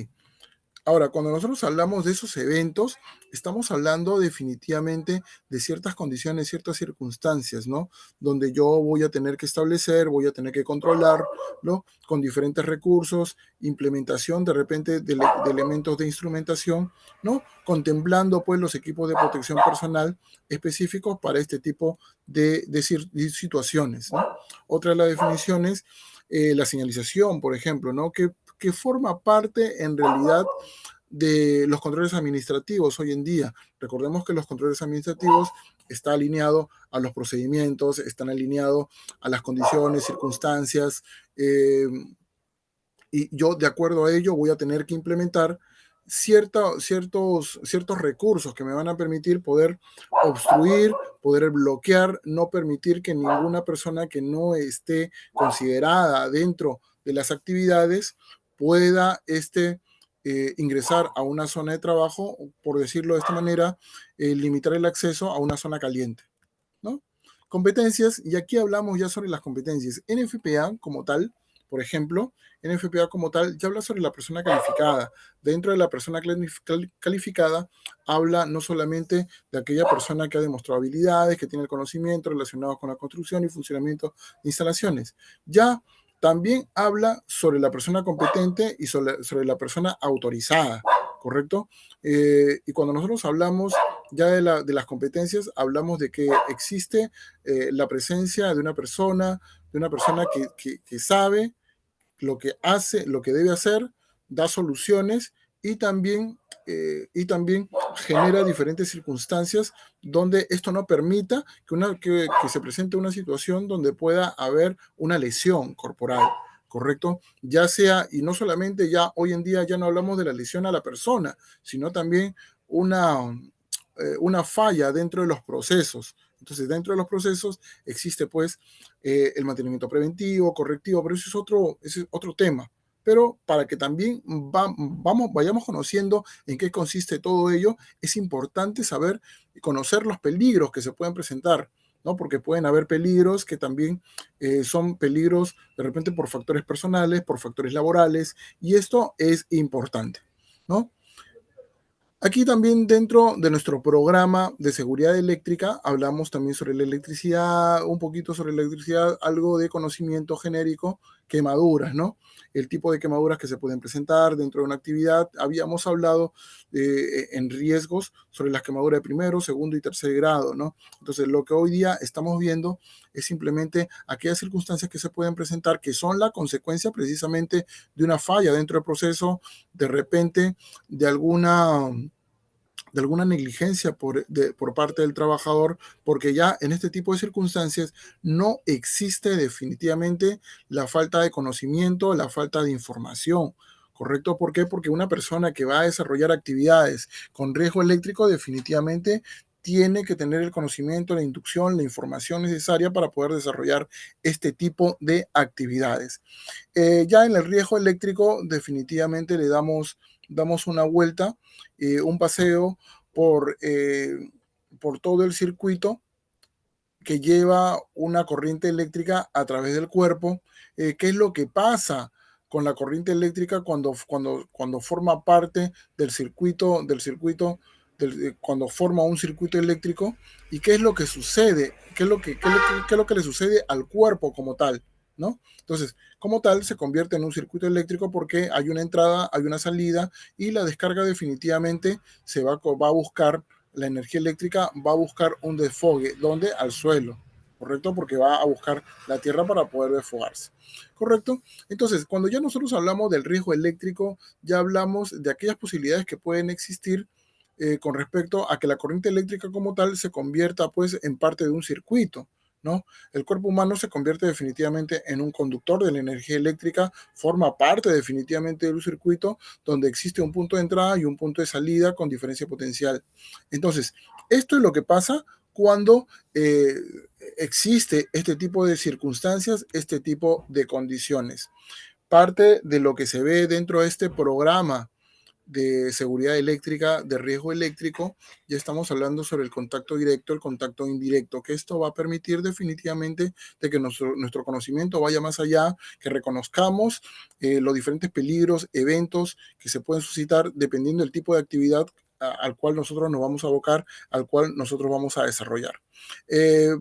B: Ahora, cuando nosotros hablamos de esos eventos, estamos hablando definitivamente de ciertas condiciones, ciertas circunstancias, ¿no? Donde yo voy a tener que establecer, voy a tener que controlarlo con diferentes recursos, implementación de repente de elementos de instrumentación, ¿no? Contemplando pues los equipos de protección personal específicos para este tipo de situaciones, ¿no? Otra de las definiciones, la señalización, por ejemplo, ¿no? Que forma parte en realidad de los controles administrativos hoy en día. Recordemos que los controles administrativos están alineados a los procedimientos, están alineados a las condiciones, circunstancias, y yo de acuerdo a ello voy a tener que implementar ciertos recursos que me van a permitir poder obstruir, poder bloquear, no permitir que ninguna persona que no esté considerada dentro de las actividades pueda ingresar a una zona de trabajo, por decirlo de esta manera, limitar el acceso a una zona caliente, ¿no? Competencias, y aquí hablamos ya sobre las competencias. NFPA como tal, por ejemplo, NFPA como tal ya habla sobre la persona calificada. Dentro de la persona calificada habla no solamente de aquella persona que ha demostrado habilidades, que tiene el conocimiento relacionado con la construcción y funcionamiento de instalaciones. Ya también habla sobre la persona competente y sobre la persona autorizada, ¿correcto? Y cuando nosotros hablamos ya de las competencias, hablamos de que existe la presencia de una persona que sabe lo que hace, lo que debe hacer, da soluciones y también genera diferentes circunstancias donde esto no permita que se presente una situación donde pueda haber una lesión corporal. ¿Correcto? Ya sea, y no solamente ya hoy en día ya no hablamos de la lesión a la persona, sino también una, una falla dentro de los procesos. Entonces, dentro de los procesos existe pues el mantenimiento preventivo, correctivo, pero ese es otro tema. Pero para que también vayamos conociendo en qué consiste todo ello, es importante saber y conocer los peligros que se pueden presentar, ¿no? Porque pueden haber peligros que también son peligros de repente por factores personales, por factores laborales, y esto es importante, ¿no? Aquí también dentro de nuestro programa de seguridad eléctrica hablamos también sobre la electricidad, un poquito sobre la electricidad, algo de conocimiento genérico, quemaduras, ¿no? El tipo de quemaduras que se pueden presentar dentro de una actividad. Habíamos hablado en riesgos sobre las quemaduras de primero, segundo y tercer grado, ¿no? Entonces, lo que hoy día estamos viendo es simplemente aquellas circunstancias que se pueden presentar que son la consecuencia precisamente de una falla dentro del proceso, de repente de alguna negligencia por parte del trabajador, porque ya en este tipo de circunstancias no existe definitivamente la falta de conocimiento, la falta de información. ¿Correcto? ¿Por qué? Porque una persona que va a desarrollar actividades con riesgo eléctrico definitivamente tiene que tener el conocimiento, la inducción, la información necesaria para poder desarrollar este tipo de actividades. Ya en el riesgo eléctrico definitivamente damos una vuelta, un paseo por, por todo el circuito que lleva una corriente eléctrica a través del cuerpo. ¿Qué es lo que pasa con la corriente eléctrica cuando forma parte cuando forma un circuito eléctrico? ¿Y qué es lo que sucede? ¿Qué es lo que le sucede al cuerpo como tal? ¿No? Entonces, como tal, se convierte en un circuito eléctrico porque hay una entrada, hay una salida y la descarga definitivamente va a buscar la energía eléctrica, va a buscar un desfogue, ¿donde? Al suelo, ¿correcto? Porque va a buscar la tierra para poder desfogarse, ¿correcto? Entonces, cuando ya nosotros hablamos del riesgo eléctrico, ya hablamos de aquellas posibilidades que pueden existir con respecto a que la corriente eléctrica como tal se convierta pues en parte de un circuito, ¿no? El cuerpo humano se convierte definitivamente en un conductor de la energía eléctrica, forma parte definitivamente de un circuito donde existe un punto de entrada y un punto de salida con diferencia potencial. Entonces, esto es lo que pasa cuando existe este tipo de circunstancias, este tipo de condiciones. Parte de lo que se ve dentro de este programa de seguridad eléctrica, de riesgo eléctrico, ya estamos hablando sobre el contacto directo, el contacto indirecto, que esto va a permitir definitivamente de que nuestro conocimiento vaya más allá, que reconozcamos los diferentes peligros, eventos que se pueden suscitar dependiendo del tipo de actividad al cual nosotros nos vamos a abocar, al cual nosotros vamos a desarrollar.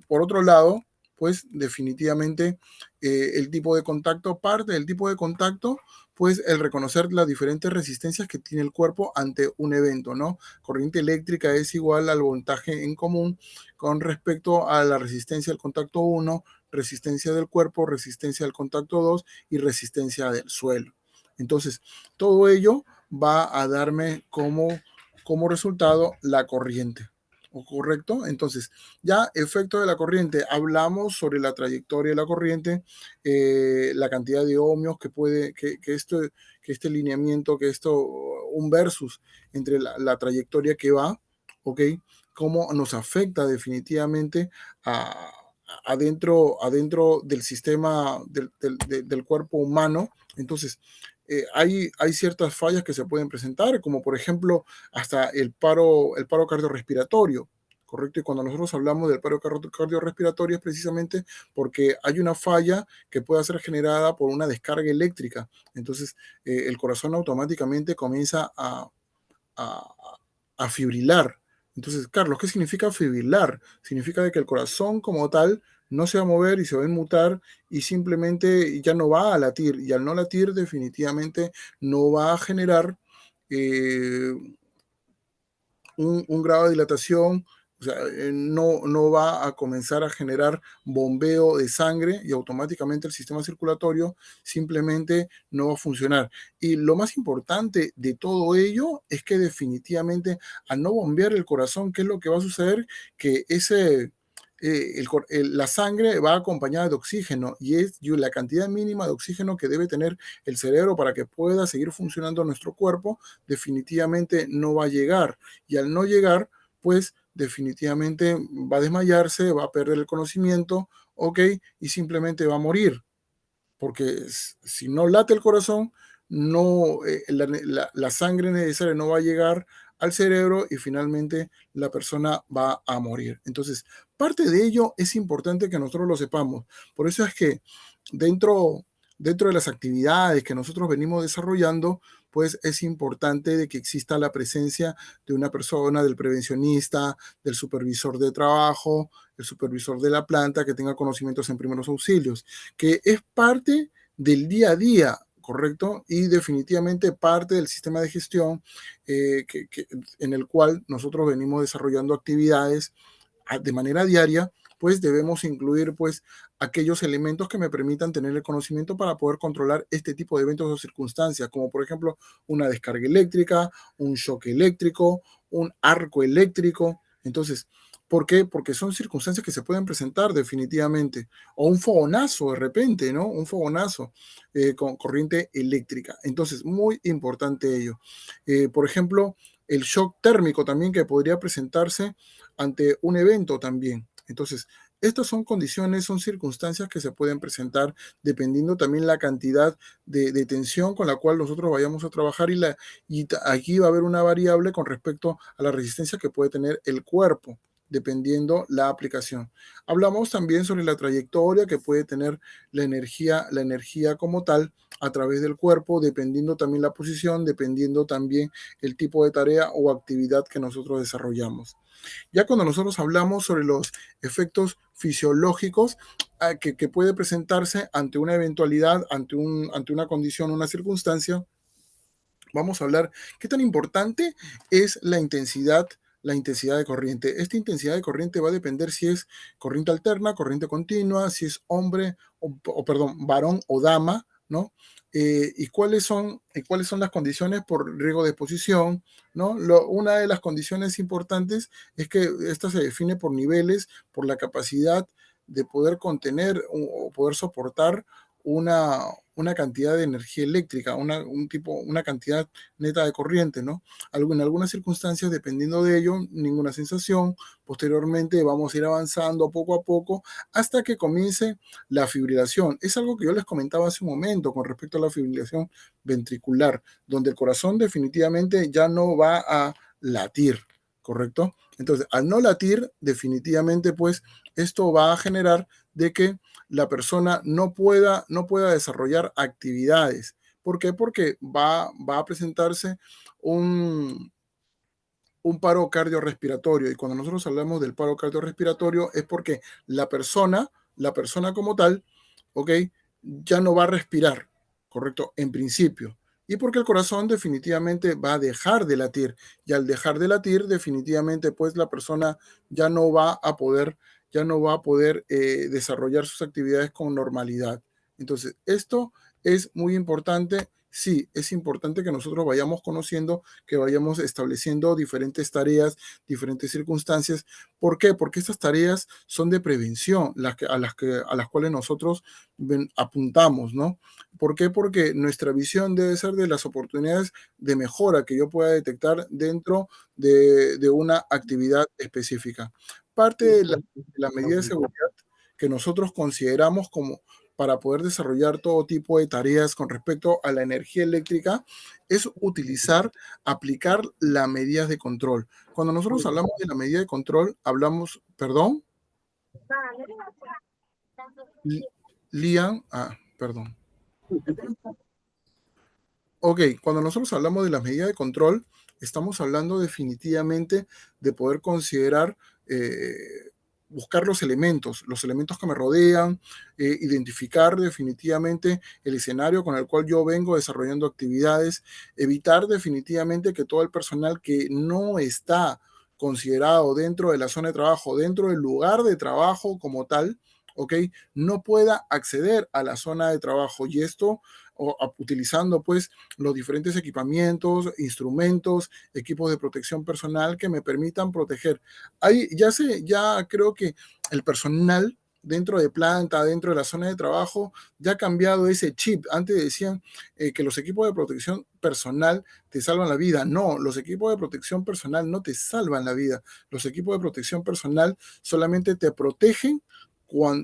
B: Por otro lado, pues definitivamente el tipo de contacto, parte del tipo de contacto, pues el reconocer las diferentes resistencias que tiene el cuerpo ante un evento, ¿no? Corriente eléctrica es igual al voltaje en común con respecto a la resistencia al contacto 1, resistencia del cuerpo, resistencia al contacto 2 y resistencia del suelo. Entonces, todo ello va a darme como resultado la corriente. ¿Correcto? Entonces, ya efecto de la corriente, hablamos sobre la trayectoria de la corriente, la cantidad de ohmios que este lineamiento, un versus entre la trayectoria que va, ¿ok? Cómo nos afecta definitivamente a, adentro del sistema del cuerpo humano. Entonces, hay ciertas fallas que se pueden presentar, como por ejemplo hasta el paro cardiorrespiratorio, ¿correcto? Y cuando nosotros hablamos del paro cardiorrespiratorio es precisamente porque hay una falla que puede ser generada por una descarga eléctrica. Entonces, el corazón automáticamente comienza a, a fibrilar. Entonces, Carlos, ¿qué significa fibrilar? Significa de que el corazón como tal no se va a mover y se va a inmutar y simplemente ya no va a latir. Y al no latir, definitivamente no va a generar eh, un grado de dilatación, o sea, no va a comenzar a generar bombeo de sangre y automáticamente el sistema circulatorio simplemente no va a funcionar. Y lo más importante de todo ello es que definitivamente al no bombear el corazón, ¿qué es lo que va a suceder? Que la sangre va acompañada de oxígeno y es la cantidad mínima de oxígeno que debe tener el cerebro para que pueda seguir funcionando nuestro cuerpo, definitivamente no va a llegar. Y al no llegar, pues definitivamente va a desmayarse, va a perder el conocimiento, ¿ok? Y simplemente va a morir, porque si no late el corazón, no, la sangre necesaria no va a llegar al cerebro y finalmente la persona va a morir. Entonces, parte de ello es importante que nosotros lo sepamos. Por eso es que dentro, dentro de las actividades que nosotros venimos desarrollando, pues es importante de que exista la presencia de una persona, del prevencionista, del supervisor de trabajo, el supervisor de la planta, que tenga conocimientos en primeros auxilios, que es parte del día a día, ¿correcto? Y definitivamente parte del sistema de gestión en el cual nosotros venimos desarrollando actividades de manera diaria, pues debemos incluir pues aquellos elementos que me permitan tener el conocimiento para poder controlar este tipo de eventos o circunstancias, como por ejemplo una descarga eléctrica, un shock eléctrico, un arco eléctrico. Entonces, ¿por qué? Porque son circunstancias que se pueden presentar definitivamente. O un fogonazo de repente, ¿no? Un fogonazo con corriente eléctrica. Entonces, muy importante ello. Por ejemplo, el shock térmico también que podría presentarse ante un evento también. Entonces, estas son condiciones, son circunstancias que se pueden presentar dependiendo también la cantidad de tensión con la cual nosotros vayamos a trabajar y aquí va a haber una variable con respecto a la resistencia que puede tener el cuerpo dependiendo la aplicación. Hablamos también sobre la trayectoria que puede tener la energía como tal a través del cuerpo, dependiendo también la posición, dependiendo también el tipo de tarea o actividad que nosotros desarrollamos. Ya cuando nosotros hablamos sobre los efectos fisiológicos que puede presentarse ante una eventualidad, ante una condición, una circunstancia, vamos a hablar qué tan importante es la intensidad de corriente. Esta intensidad de corriente va a depender si es corriente alterna, corriente continua, si es hombre perdón, varón o dama, ¿no? Cuáles son las condiciones por riesgo de exposición, ¿no? Una de las condiciones importantes es que esta se define por niveles, por la capacidad de poder contener o poder soportar una, una cantidad de energía eléctrica, una cantidad neta de corriente, ¿no? En algunas circunstancias, dependiendo de ello, ninguna sensación. Posteriormente vamos a ir avanzando poco a poco hasta que comience la fibrilación. Es algo que yo les comentaba hace un momento con respecto a la fibrilación ventricular, donde el corazón definitivamente ya no va a latir, ¿correcto? Entonces, al no latir, definitivamente, pues, esto va a generar de que la persona no pueda desarrollar actividades. ¿Por qué? Porque va a presentarse un paro cardiorrespiratorio. Y cuando nosotros hablamos del paro cardiorrespiratorio es porque la persona como tal, ¿ok? Ya no va a respirar, ¿correcto? En principio. Y porque el corazón definitivamente va a dejar de latir. Y al dejar de latir, definitivamente, pues la persona ya no va a poder, ya no va a poder desarrollar sus actividades con normalidad. Entonces, esto es muy importante. Sí, es importante que nosotros vayamos conociendo, que vayamos estableciendo diferentes tareas, diferentes circunstancias. ¿Por qué? Porque estas tareas son de prevención, a las cuales nosotros apuntamos, ¿no? ¿Por qué? Porque nuestra visión debe ser de las oportunidades de mejora que yo pueda detectar dentro de una actividad específica. Parte de la medida de seguridad que nosotros consideramos para poder desarrollar todo tipo de tareas con respecto a la energía eléctrica es aplicar las medidas de control. Cuando nosotros hablamos de la medida de control, hablamos, perdón, Lian, perdón. Ok, cuando nosotros hablamos de las medidas de control, estamos hablando definitivamente de poder considerar, buscar los elementos que me rodean, identificar definitivamente el escenario con el cual yo vengo desarrollando actividades, evitar definitivamente que todo el personal que no está considerado dentro de la zona de trabajo, dentro del lugar de trabajo como tal, ¿ok? No pueda acceder a la zona de trabajo. Y esto utilizando pues los diferentes equipamientos, instrumentos, equipos de protección personal que me permitan proteger. Ahí ya creo que el personal dentro de planta, dentro de la zona de trabajo, ya ha cambiado ese chip. Antes decían que los equipos de protección personal te salvan la vida. No, los equipos de protección personal no te salvan la vida. Los equipos de protección personal solamente te protegen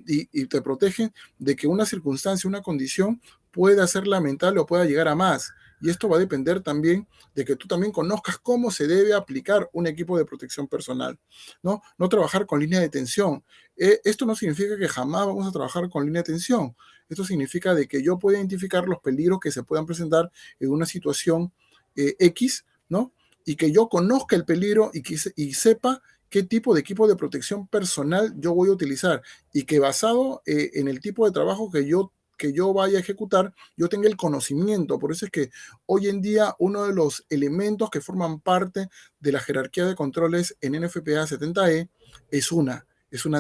B: y te protegen de que una circunstancia, una condición pueda ser lamentable o pueda llegar a más. Y esto va a depender también de que tú también conozcas cómo se debe aplicar un equipo de protección personal, ¿no? No trabajar con línea de tensión. Esto no significa que jamás vamos a trabajar con línea de tensión. Esto significa de que yo pueda identificar los peligros que se puedan presentar en una situación X, ¿no? Y que yo conozca el peligro y sepa qué tipo de equipo de protección personal yo voy a utilizar y que basado en el tipo de trabajo que yo vaya a ejecutar, yo tenga el conocimiento. Por eso es que hoy en día uno de los elementos que forman parte de la jerarquía de controles en NFPA 70E es una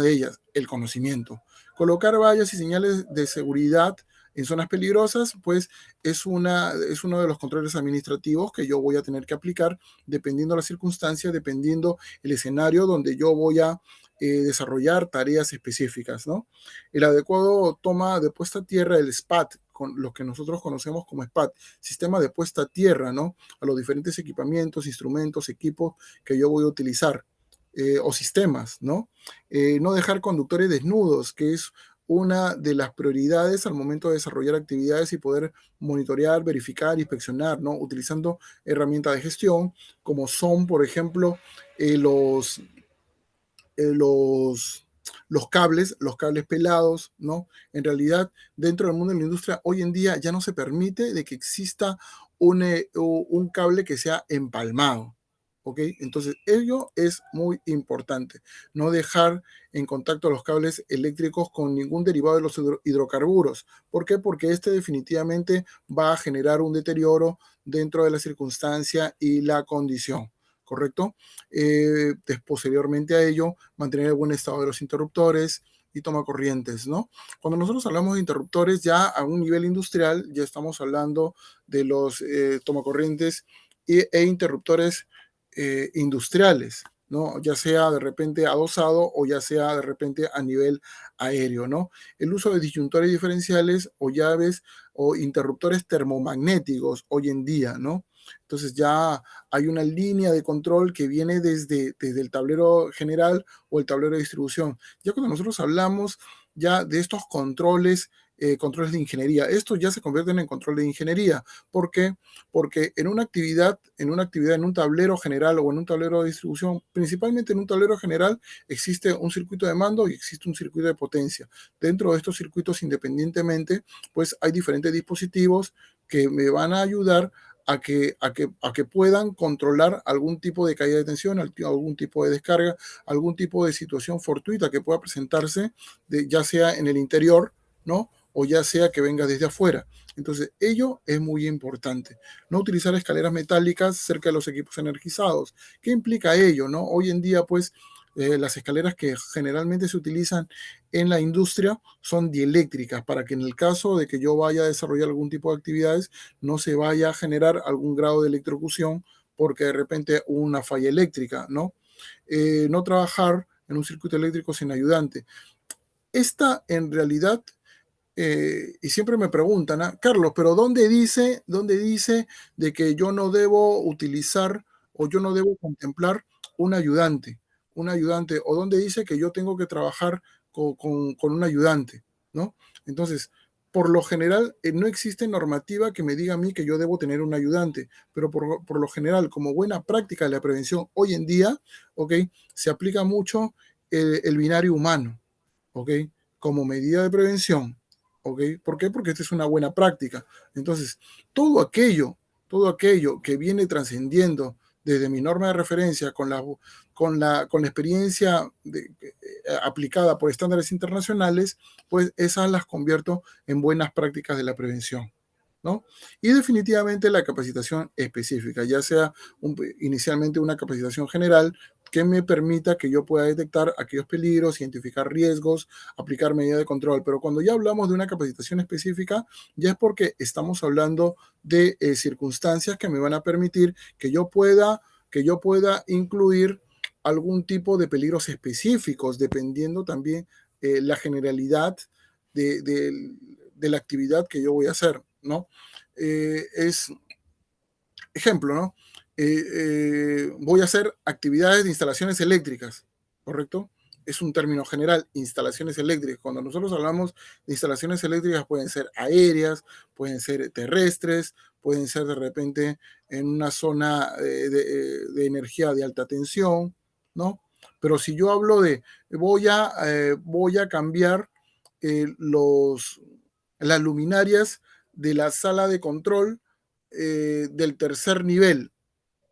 B: de ellas, el conocimiento. Colocar vallas y señales de seguridad en zonas peligrosas, pues es uno de los controles administrativos que yo voy a tener que aplicar dependiendo la circunstancia, dependiendo el escenario donde yo voy a desarrollar tareas específicas, ¿no? El adecuado toma de puesta a tierra, el SPAT, con lo que nosotros conocemos como SPAT, sistema de puesta a tierra, ¿no? A los diferentes equipamientos, instrumentos, equipos que yo voy a utilizar, o sistemas, ¿no? No dejar conductores desnudos, que es una de las prioridades al momento de desarrollar actividades y poder monitorear, verificar, inspeccionar, ¿no? Utilizando herramientas de gestión como son, por ejemplo, eh, los, eh, los, los cables pelados, ¿no? En realidad, dentro del mundo de la industria, hoy en día ya no se permite de que exista un cable que sea empalmado, ¿ok? Entonces, ello es muy importante, no dejar en contacto los cables eléctricos con ningún derivado de los hidrocarburos. ¿Por qué? Porque este definitivamente va a generar un deterioro dentro de la circunstancia y la condición. ¿Correcto? Posteriormente a ello, mantener el buen estado de los interruptores y toma corrientes, ¿no? Cuando nosotros hablamos de interruptores ya a un nivel industrial, ya estamos hablando de los tomacorrientes e interruptores industriales, ¿no? Ya sea de repente adosado o ya sea de repente a nivel aéreo, ¿no? El uso de disyuntores diferenciales o llaves o interruptores termomagnéticos hoy en día, ¿no? Entonces ya hay una línea de control que viene desde el tablero general o el tablero de distribución. Ya cuando nosotros hablamos ya de estos controles de ingeniería, estos ya se convierten en control de ingeniería. ¿Por qué? Porque en un tablero general o en un tablero de distribución, principalmente en un tablero general, existe un circuito de mando y existe un circuito de potencia. Dentro de estos circuitos, independientemente, pues hay diferentes dispositivos que me van a ayudar a que puedan controlar algún tipo de caída de tensión, algún tipo de descarga, algún tipo de situación fortuita que pueda presentarse, ya sea en el interior, ¿no? O ya sea que venga desde afuera. Entonces, ello es muy importante. No utilizar escaleras metálicas cerca de los equipos energizados. ¿Qué implica ello, no? Hoy en día, pues, las escaleras que generalmente se utilizan en la industria son dieléctricas para que en el caso de que yo vaya a desarrollar algún tipo de actividades no se vaya a generar algún grado de electrocución porque de repente hubo una falla eléctrica, ¿no? No trabajar en un circuito eléctrico sin ayudante. Esta en realidad, y siempre me preguntan, Carlos, pero dónde dice de que yo no debo utilizar o yo no debo contemplar un ayudante, un ayudante, o dónde dice que yo tengo que trabajar con un ayudante? ¿no? Entonces, por lo general, no existe normativa que me diga a mí que yo debo tener un ayudante, pero por lo general, como buena práctica de la prevención hoy en día, ¿ok? Se aplica mucho el binario humano, ¿ok? Como medida de prevención, ¿ok? ¿Por qué? Porque esta es una buena práctica. Entonces, todo aquello, todo aquello que viene trascendiendo desde mi norma de referencia con la experiencia aplicada por estándares internacionales, pues esas las convierto en buenas prácticas de la prevención, ¿no? Y definitivamente la capacitación específica, ya sea inicialmente una capacitación general que me permita que yo pueda detectar aquellos peligros, identificar riesgos, aplicar medidas de control. Pero cuando ya hablamos de una capacitación específica, ya es porque estamos hablando de circunstancias que me van a permitir que yo pueda incluir algún tipo de peligros específicos, dependiendo también la generalidad de la actividad que yo voy a hacer, ¿no? Es ejemplo, ¿no? Voy a hacer actividades de instalaciones eléctricas, ¿correcto? Es un término general, instalaciones eléctricas. Cuando nosotros hablamos de instalaciones eléctricas, pueden ser aéreas, pueden ser terrestres, pueden ser de repente en una zona de energía de alta tensión, ¿no? Pero si yo hablo de voy a cambiar las luminarias de la sala de control del tercer nivel.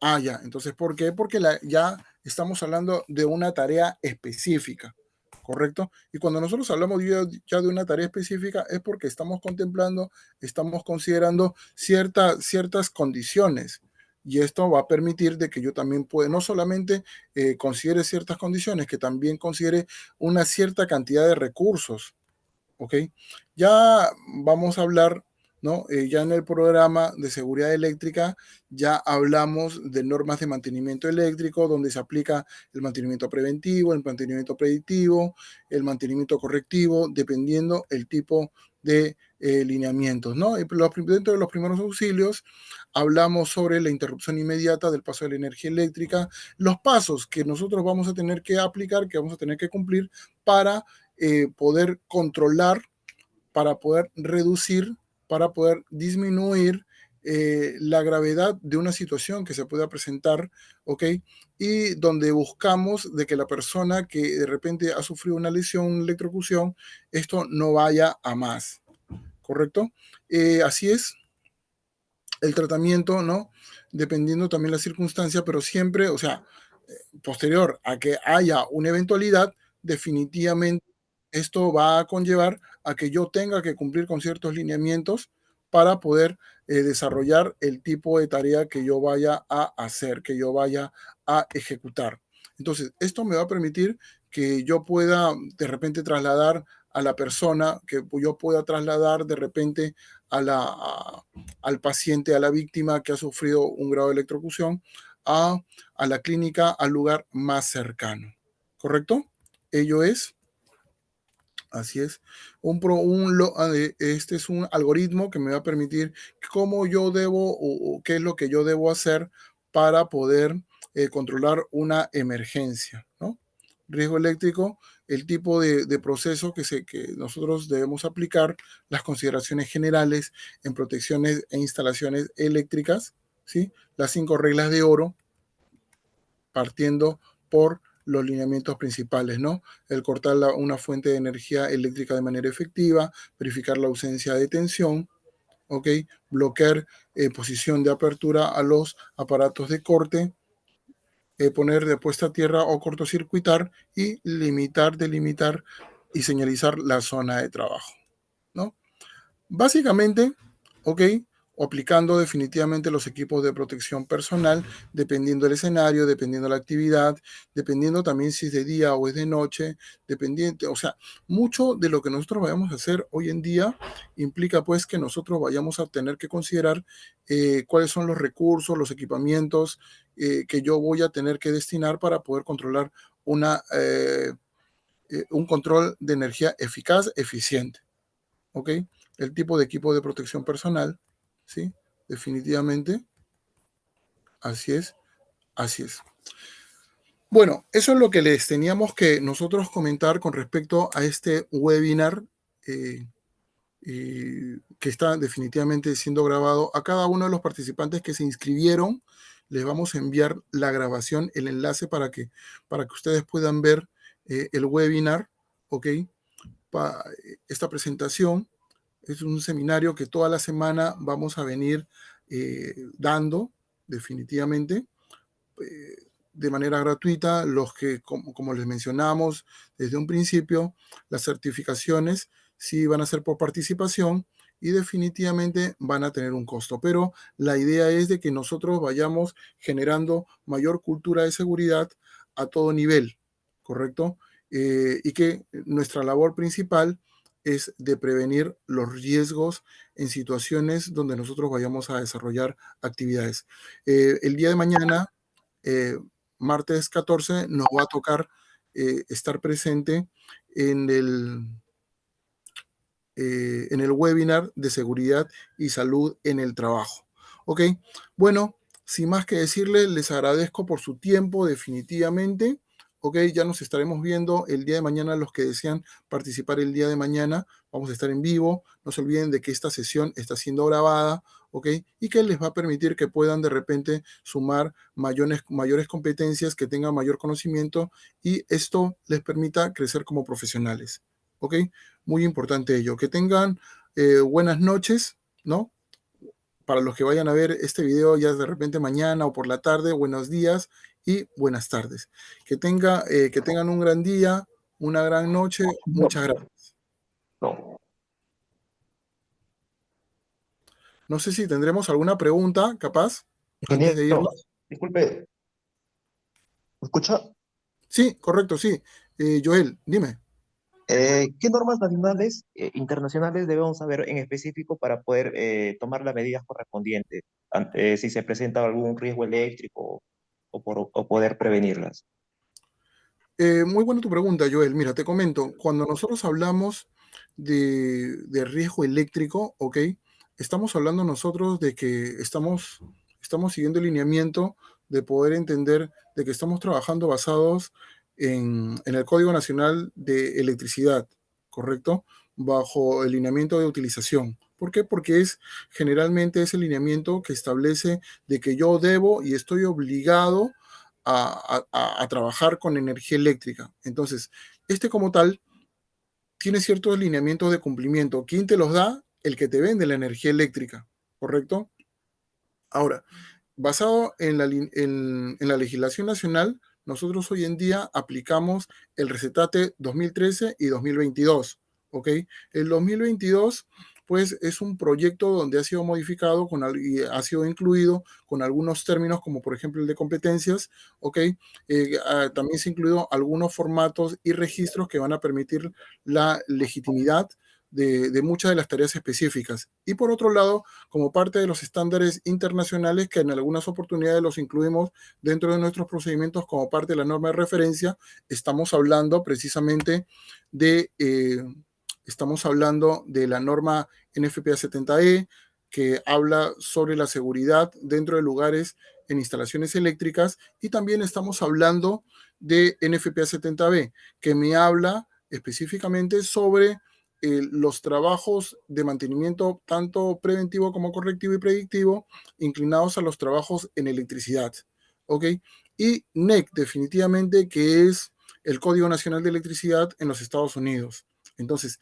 B: Ah, ya. Entonces, ¿por qué? Porque ya estamos hablando de una tarea específica, ¿correcto? Y cuando nosotros hablamos ya de una tarea específica es porque estamos considerando ciertas condiciones. Y esto va a permitir de que yo también pueda, no solamente considere ciertas condiciones, que también considere una cierta cantidad de recursos. ¿Ok? Ya vamos a hablar, ¿no? Ya en el programa de seguridad eléctrica ya hablamos de normas de mantenimiento eléctrico, donde se aplica el mantenimiento preventivo, el mantenimiento predictivo, el mantenimiento correctivo, dependiendo el tipo de lineamientos, ¿no? Y dentro de los primeros auxilios hablamos sobre la interrupción inmediata del paso de la energía eléctrica, los pasos que nosotros vamos a tener que aplicar, que vamos a tener que cumplir para poder controlar, para poder reducir, para poder disminuir la gravedad de una situación que se pueda presentar, ¿ok? Y donde buscamos de que la persona que de repente ha sufrido una lesión, una electrocución, esto no vaya a más, ¿correcto? Así es el tratamiento, ¿no? Dependiendo también la circunstancia, pero siempre, o sea, posterior a que haya una eventualidad, definitivamente esto va a conllevar a que yo tenga que cumplir con ciertos lineamientos para poder desarrollar el tipo de tarea que yo vaya a hacer, que yo vaya a ejecutar. Entonces, esto me va a permitir que yo pueda de repente trasladar a la persona, que yo pueda trasladar de repente al paciente, a la víctima que ha sufrido un grado de electrocución, a la clínica, al lugar más cercano. ¿Correcto? Ello es, así es, este es un algoritmo que me va a permitir cómo yo debo o qué es lo que yo debo hacer para poder controlar una emergencia, ¿no? Riesgo eléctrico, el tipo de proceso que nosotros debemos aplicar, las consideraciones generales en protecciones e instalaciones eléctricas, ¿sí? Las 5 reglas de oro, partiendo por los lineamientos principales, ¿no? El cortar una fuente de energía eléctrica de manera efectiva, verificar la ausencia de tensión, ¿ok? Bloquear posición de apertura a los aparatos de corte, poner de puesta a tierra o cortocircuitar y limitar, delimitar y señalizar la zona de trabajo, ¿no? Básicamente, ¿ok? O aplicando definitivamente los equipos de protección personal, dependiendo del escenario, dependiendo de la actividad, dependiendo también si es de día o es de noche, dependiente, o sea, mucho de lo que nosotros vayamos a hacer hoy en día implica pues que nosotros vayamos a tener que considerar cuáles son los recursos, los equipamientos que yo voy a tener que destinar para poder controlar un control de energía eficaz, eficiente. ¿Ok? El tipo de equipo de protección personal, ¿sí? Definitivamente, así es, así es. Bueno, eso es lo que les teníamos que nosotros comentar con respecto a este webinar eh, que está definitivamente siendo grabado. A cada uno de los participantes que se inscribieron, les vamos a enviar la grabación, el enlace para que ustedes puedan ver el webinar, ¿ok? Esta presentación es un seminario que toda la semana vamos a venir dando, definitivamente, de manera gratuita. Los que, como les mencionamos desde un principio, las certificaciones sí van a ser por participación y definitivamente van a tener un costo. Pero la idea es de que nosotros vayamos generando mayor cultura de seguridad a todo nivel, ¿correcto? Y que nuestra labor principal es de prevenir los riesgos en situaciones donde nosotros vayamos a desarrollar actividades. El día de mañana, eh, martes 14, nos va a tocar estar presente en en el webinar de seguridad y salud en el trabajo. Ok, bueno, sin más que decirle, les agradezco por su tiempo, definitivamente. Ok, ya nos estaremos viendo el día de mañana. Los que desean participar el día de mañana, vamos a estar en vivo. No se olviden de que esta sesión está siendo grabada, ok, y que les va a permitir que puedan de repente sumar mayores competencias, que tengan mayor conocimiento y esto les permita crecer como profesionales. Ok, muy importante ello. Que tengan buenas noches, ¿no? Para los que vayan a ver este video ya de repente mañana o por la tarde, buenos días y buenas tardes. Que tengan un gran día, una gran noche. Muchas gracias.
C: No.
B: No sé si tendremos alguna pregunta, capaz, antes de
C: Ingeniero,
B: irnos.
C: disculpe, ¿me escucha?
B: Sí, correcto, sí. Joel, dime.
C: ¿Qué normas nacionales, internacionales debemos saber en específico para poder tomar las medidas correspondientes ante si se presenta algún riesgo eléctrico o poder prevenirlas?
B: Muy buena tu pregunta, Joel. Mira, te comento, cuando nosotros hablamos de riesgo eléctrico, ¿ok? Estamos hablando nosotros de que estamos siguiendo el lineamiento de poder entender de que estamos trabajando basados en el Código Nacional de Electricidad, ¿correcto? Bajo el lineamiento de utilización. ¿Por qué? Porque generalmente es el lineamiento que establece de que yo debo y estoy obligado a trabajar con energía eléctrica. Entonces, este como tal tiene ciertos lineamientos de cumplimiento. ¿Quién te los da? El que te vende la energía eléctrica, ¿correcto? Ahora, basado en la legislación nacional, nosotros hoy en día aplicamos el Recetate 2013 y 2022, ¿ok? El 2022, pues, es un proyecto donde ha sido modificado y ha sido incluido con algunos términos, como por ejemplo el de competencias, ¿ok? También se han incluido algunos formatos y registros que van a permitir la legitimidad de muchas de las tareas específicas. Y por otro lado, como parte de los estándares internacionales que en algunas oportunidades los incluimos dentro de nuestros procedimientos como parte de la norma de referencia, estamos hablando precisamente de, eh, estamos hablando de la norma NFPA 70E, que habla sobre la seguridad dentro de lugares en instalaciones eléctricas, y también estamos hablando de NFPA 70B, que me habla específicamente sobre los trabajos de mantenimiento, tanto preventivo como correctivo y predictivo, inclinados a los trabajos en electricidad. ¿Ok? Y NEC, definitivamente, que es el Código Nacional de Electricidad en los Estados Unidos. Entonces,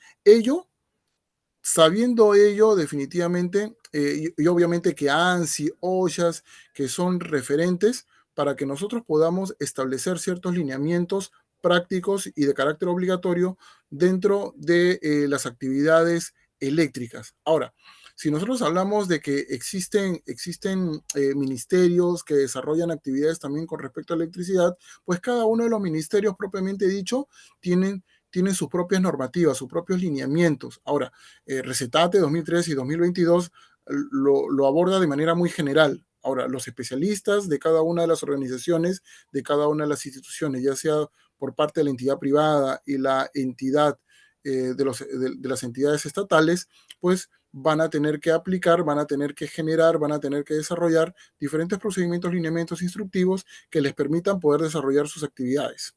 B: sabiendo ello, definitivamente, y obviamente que ANSI, OSHAS, que son referentes para que nosotros podamos establecer ciertos lineamientos prácticos y de carácter obligatorio dentro de las actividades eléctricas. Ahora, si nosotros hablamos de que existen ministerios que desarrollan actividades también con respecto a electricidad, pues cada uno de los ministerios propiamente dicho tienen sus propias normativas, sus propios lineamientos. Ahora, Recetate 2003 y 2022 lo aborda de manera muy general. Ahora, los especialistas de cada una de las organizaciones, de cada una de las instituciones, ya sea por parte de la entidad privada y la entidad de las entidades estatales, pues van a tener que aplicar, van a tener que generar, van a tener que desarrollar diferentes procedimientos, lineamientos instructivos que les permitan poder desarrollar sus actividades.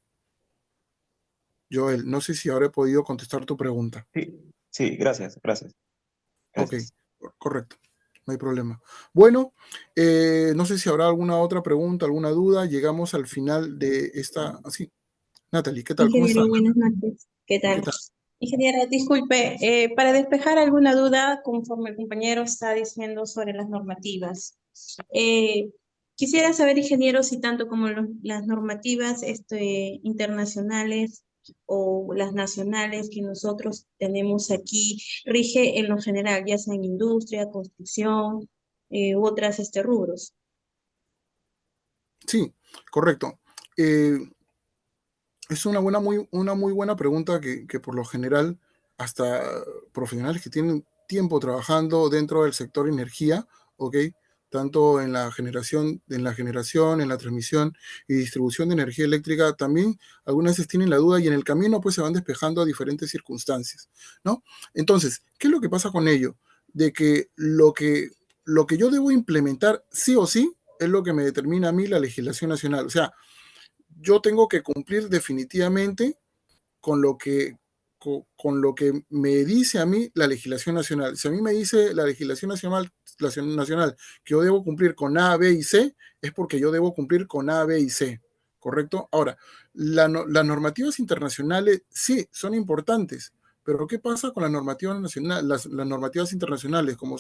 B: Joel, no sé si ahora he podido contestar tu pregunta.
C: Sí, Sí, gracias, gracias.
B: Ok,
C: Gracias.
B: correcto, no hay problema. Bueno, no sé si habrá alguna otra pregunta, alguna duda. Llegamos al final de esta. Así, Natalie, ¿qué tal? ¿Cómo está?
D: Ingeniero, buenas noches. ¿Qué
B: ¿Qué
D: tal?
B: tal?
D: Ingeniera, disculpe, para despejar alguna duda, conforme el compañero está diciendo sobre las normativas, quisiera saber, ingeniero, si tanto como las normativas internacionales o las nacionales que nosotros tenemos aquí, rige en lo general, ya sea en industria, construcción, u otras rubros.
B: Sí, correcto. Eh, Es una muy buena pregunta que por lo general hasta profesionales que tienen tiempo trabajando dentro del sector energía, ¿ok? Tanto en la transmisión y distribución de energía eléctrica, también algunas veces tienen la duda y en el camino pues se van despejando a diferentes circunstancias, ¿no? Entonces, ¿qué es lo que pasa con ello? De que lo que yo debo implementar sí o sí es lo que me determina a mí la legislación nacional. O sea, yo tengo que cumplir definitivamente con lo que, con lo que me dice a mí la legislación nacional. Si a mí me dice la legislación nacional que yo debo cumplir con A, B y C, es porque yo debo cumplir con A, B y C, ¿correcto? Ahora, las normativas internacionales sí son importantes, pero ¿qué pasa con las normativas nacionales, las normativas internacionales, como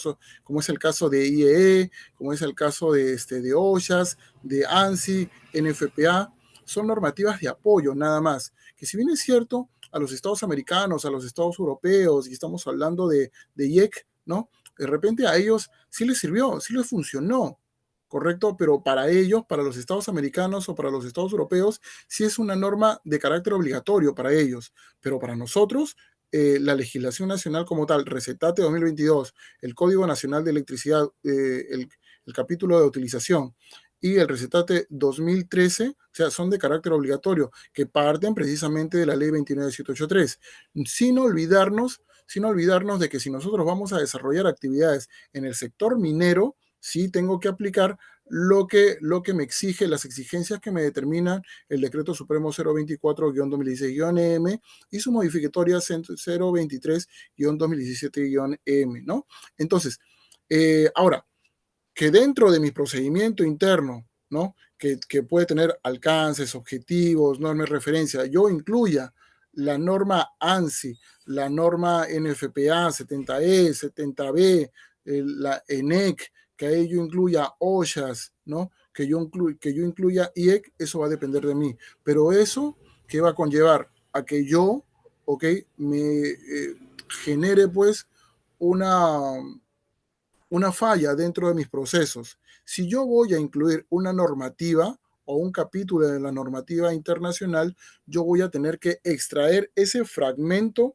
B: es el caso de IEE, como es el caso de OSHAS, de ANSI, NFPA? Son normativas de apoyo nada más, que si bien es cierto, a los estados americanos, a los estados europeos, y estamos hablando de IEC, ¿no? De repente a ellos sí les sirvió, sí les funcionó, ¿correcto? Pero para ellos, para los estados americanos o para los estados europeos, sí es una norma de carácter obligatorio para ellos, pero para nosotros, la legislación nacional como tal, Recetate 2022, el Código Nacional de Electricidad, el capítulo de utilización, y el Recetate 2013, o sea, son de carácter obligatorio, que parten precisamente de la ley 29783, sin olvidarnos de que si nosotros vamos a desarrollar actividades en el sector minero, sí tengo que aplicar lo que me exige, las exigencias que me determinan el Decreto Supremo 024-2016-M y su modificatoria 023-2017-M, ¿no? Entonces, ahora, que dentro de mi procedimiento interno, ¿no? Que puede tener alcances, objetivos, normas de referencia, yo incluya la norma ANSI, la norma NFPA 70E, 70B, la ENEC, que a ello incluya OSHAS, ¿no? Que yo incluya IEC, eso va a depender de mí. Pero eso que va a conllevar a que yo, ¿ok? Me genere pues una, una falla dentro de mis procesos. Si yo voy a incluir una normativa o un capítulo de la normativa internacional, yo voy a tener que extraer ese fragmento,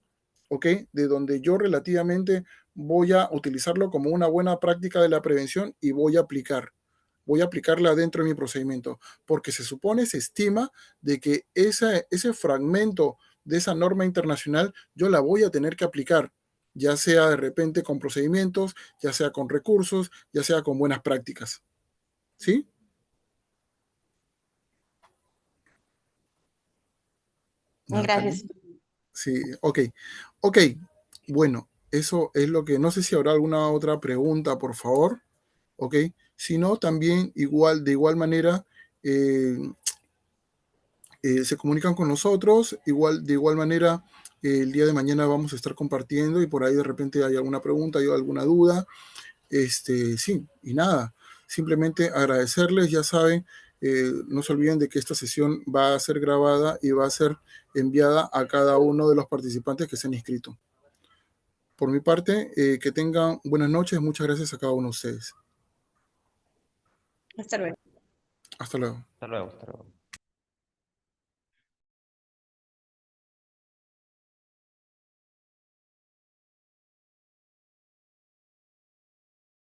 B: ¿ok? De donde yo relativamente voy a utilizarlo como una buena práctica de la prevención y voy a aplicarla dentro de mi procedimiento, porque se supone, se estima de que ese fragmento de esa norma internacional yo la voy a tener que aplicar, ya sea de repente con procedimientos, ya sea con recursos, ya sea con buenas prácticas. ¿Sí? Natalie.
D: Gracias.
B: Sí, ok. Ok, bueno, eso es lo que, no sé si habrá alguna otra pregunta, por favor. Ok, si no, también de igual manera, eh, se comunican con nosotros, de igual manera, el día de mañana vamos a estar compartiendo y por ahí de repente hay alguna pregunta, hay alguna duda. Sí, y nada, simplemente agradecerles, ya saben, no se olviden de que esta sesión va a ser grabada y va a ser enviada a cada uno de los participantes que se han inscrito. Por mi parte, que tengan buenas noches, muchas gracias a cada uno de ustedes.
D: Hasta luego.
B: Hasta luego.
C: Hasta luego, hasta luego.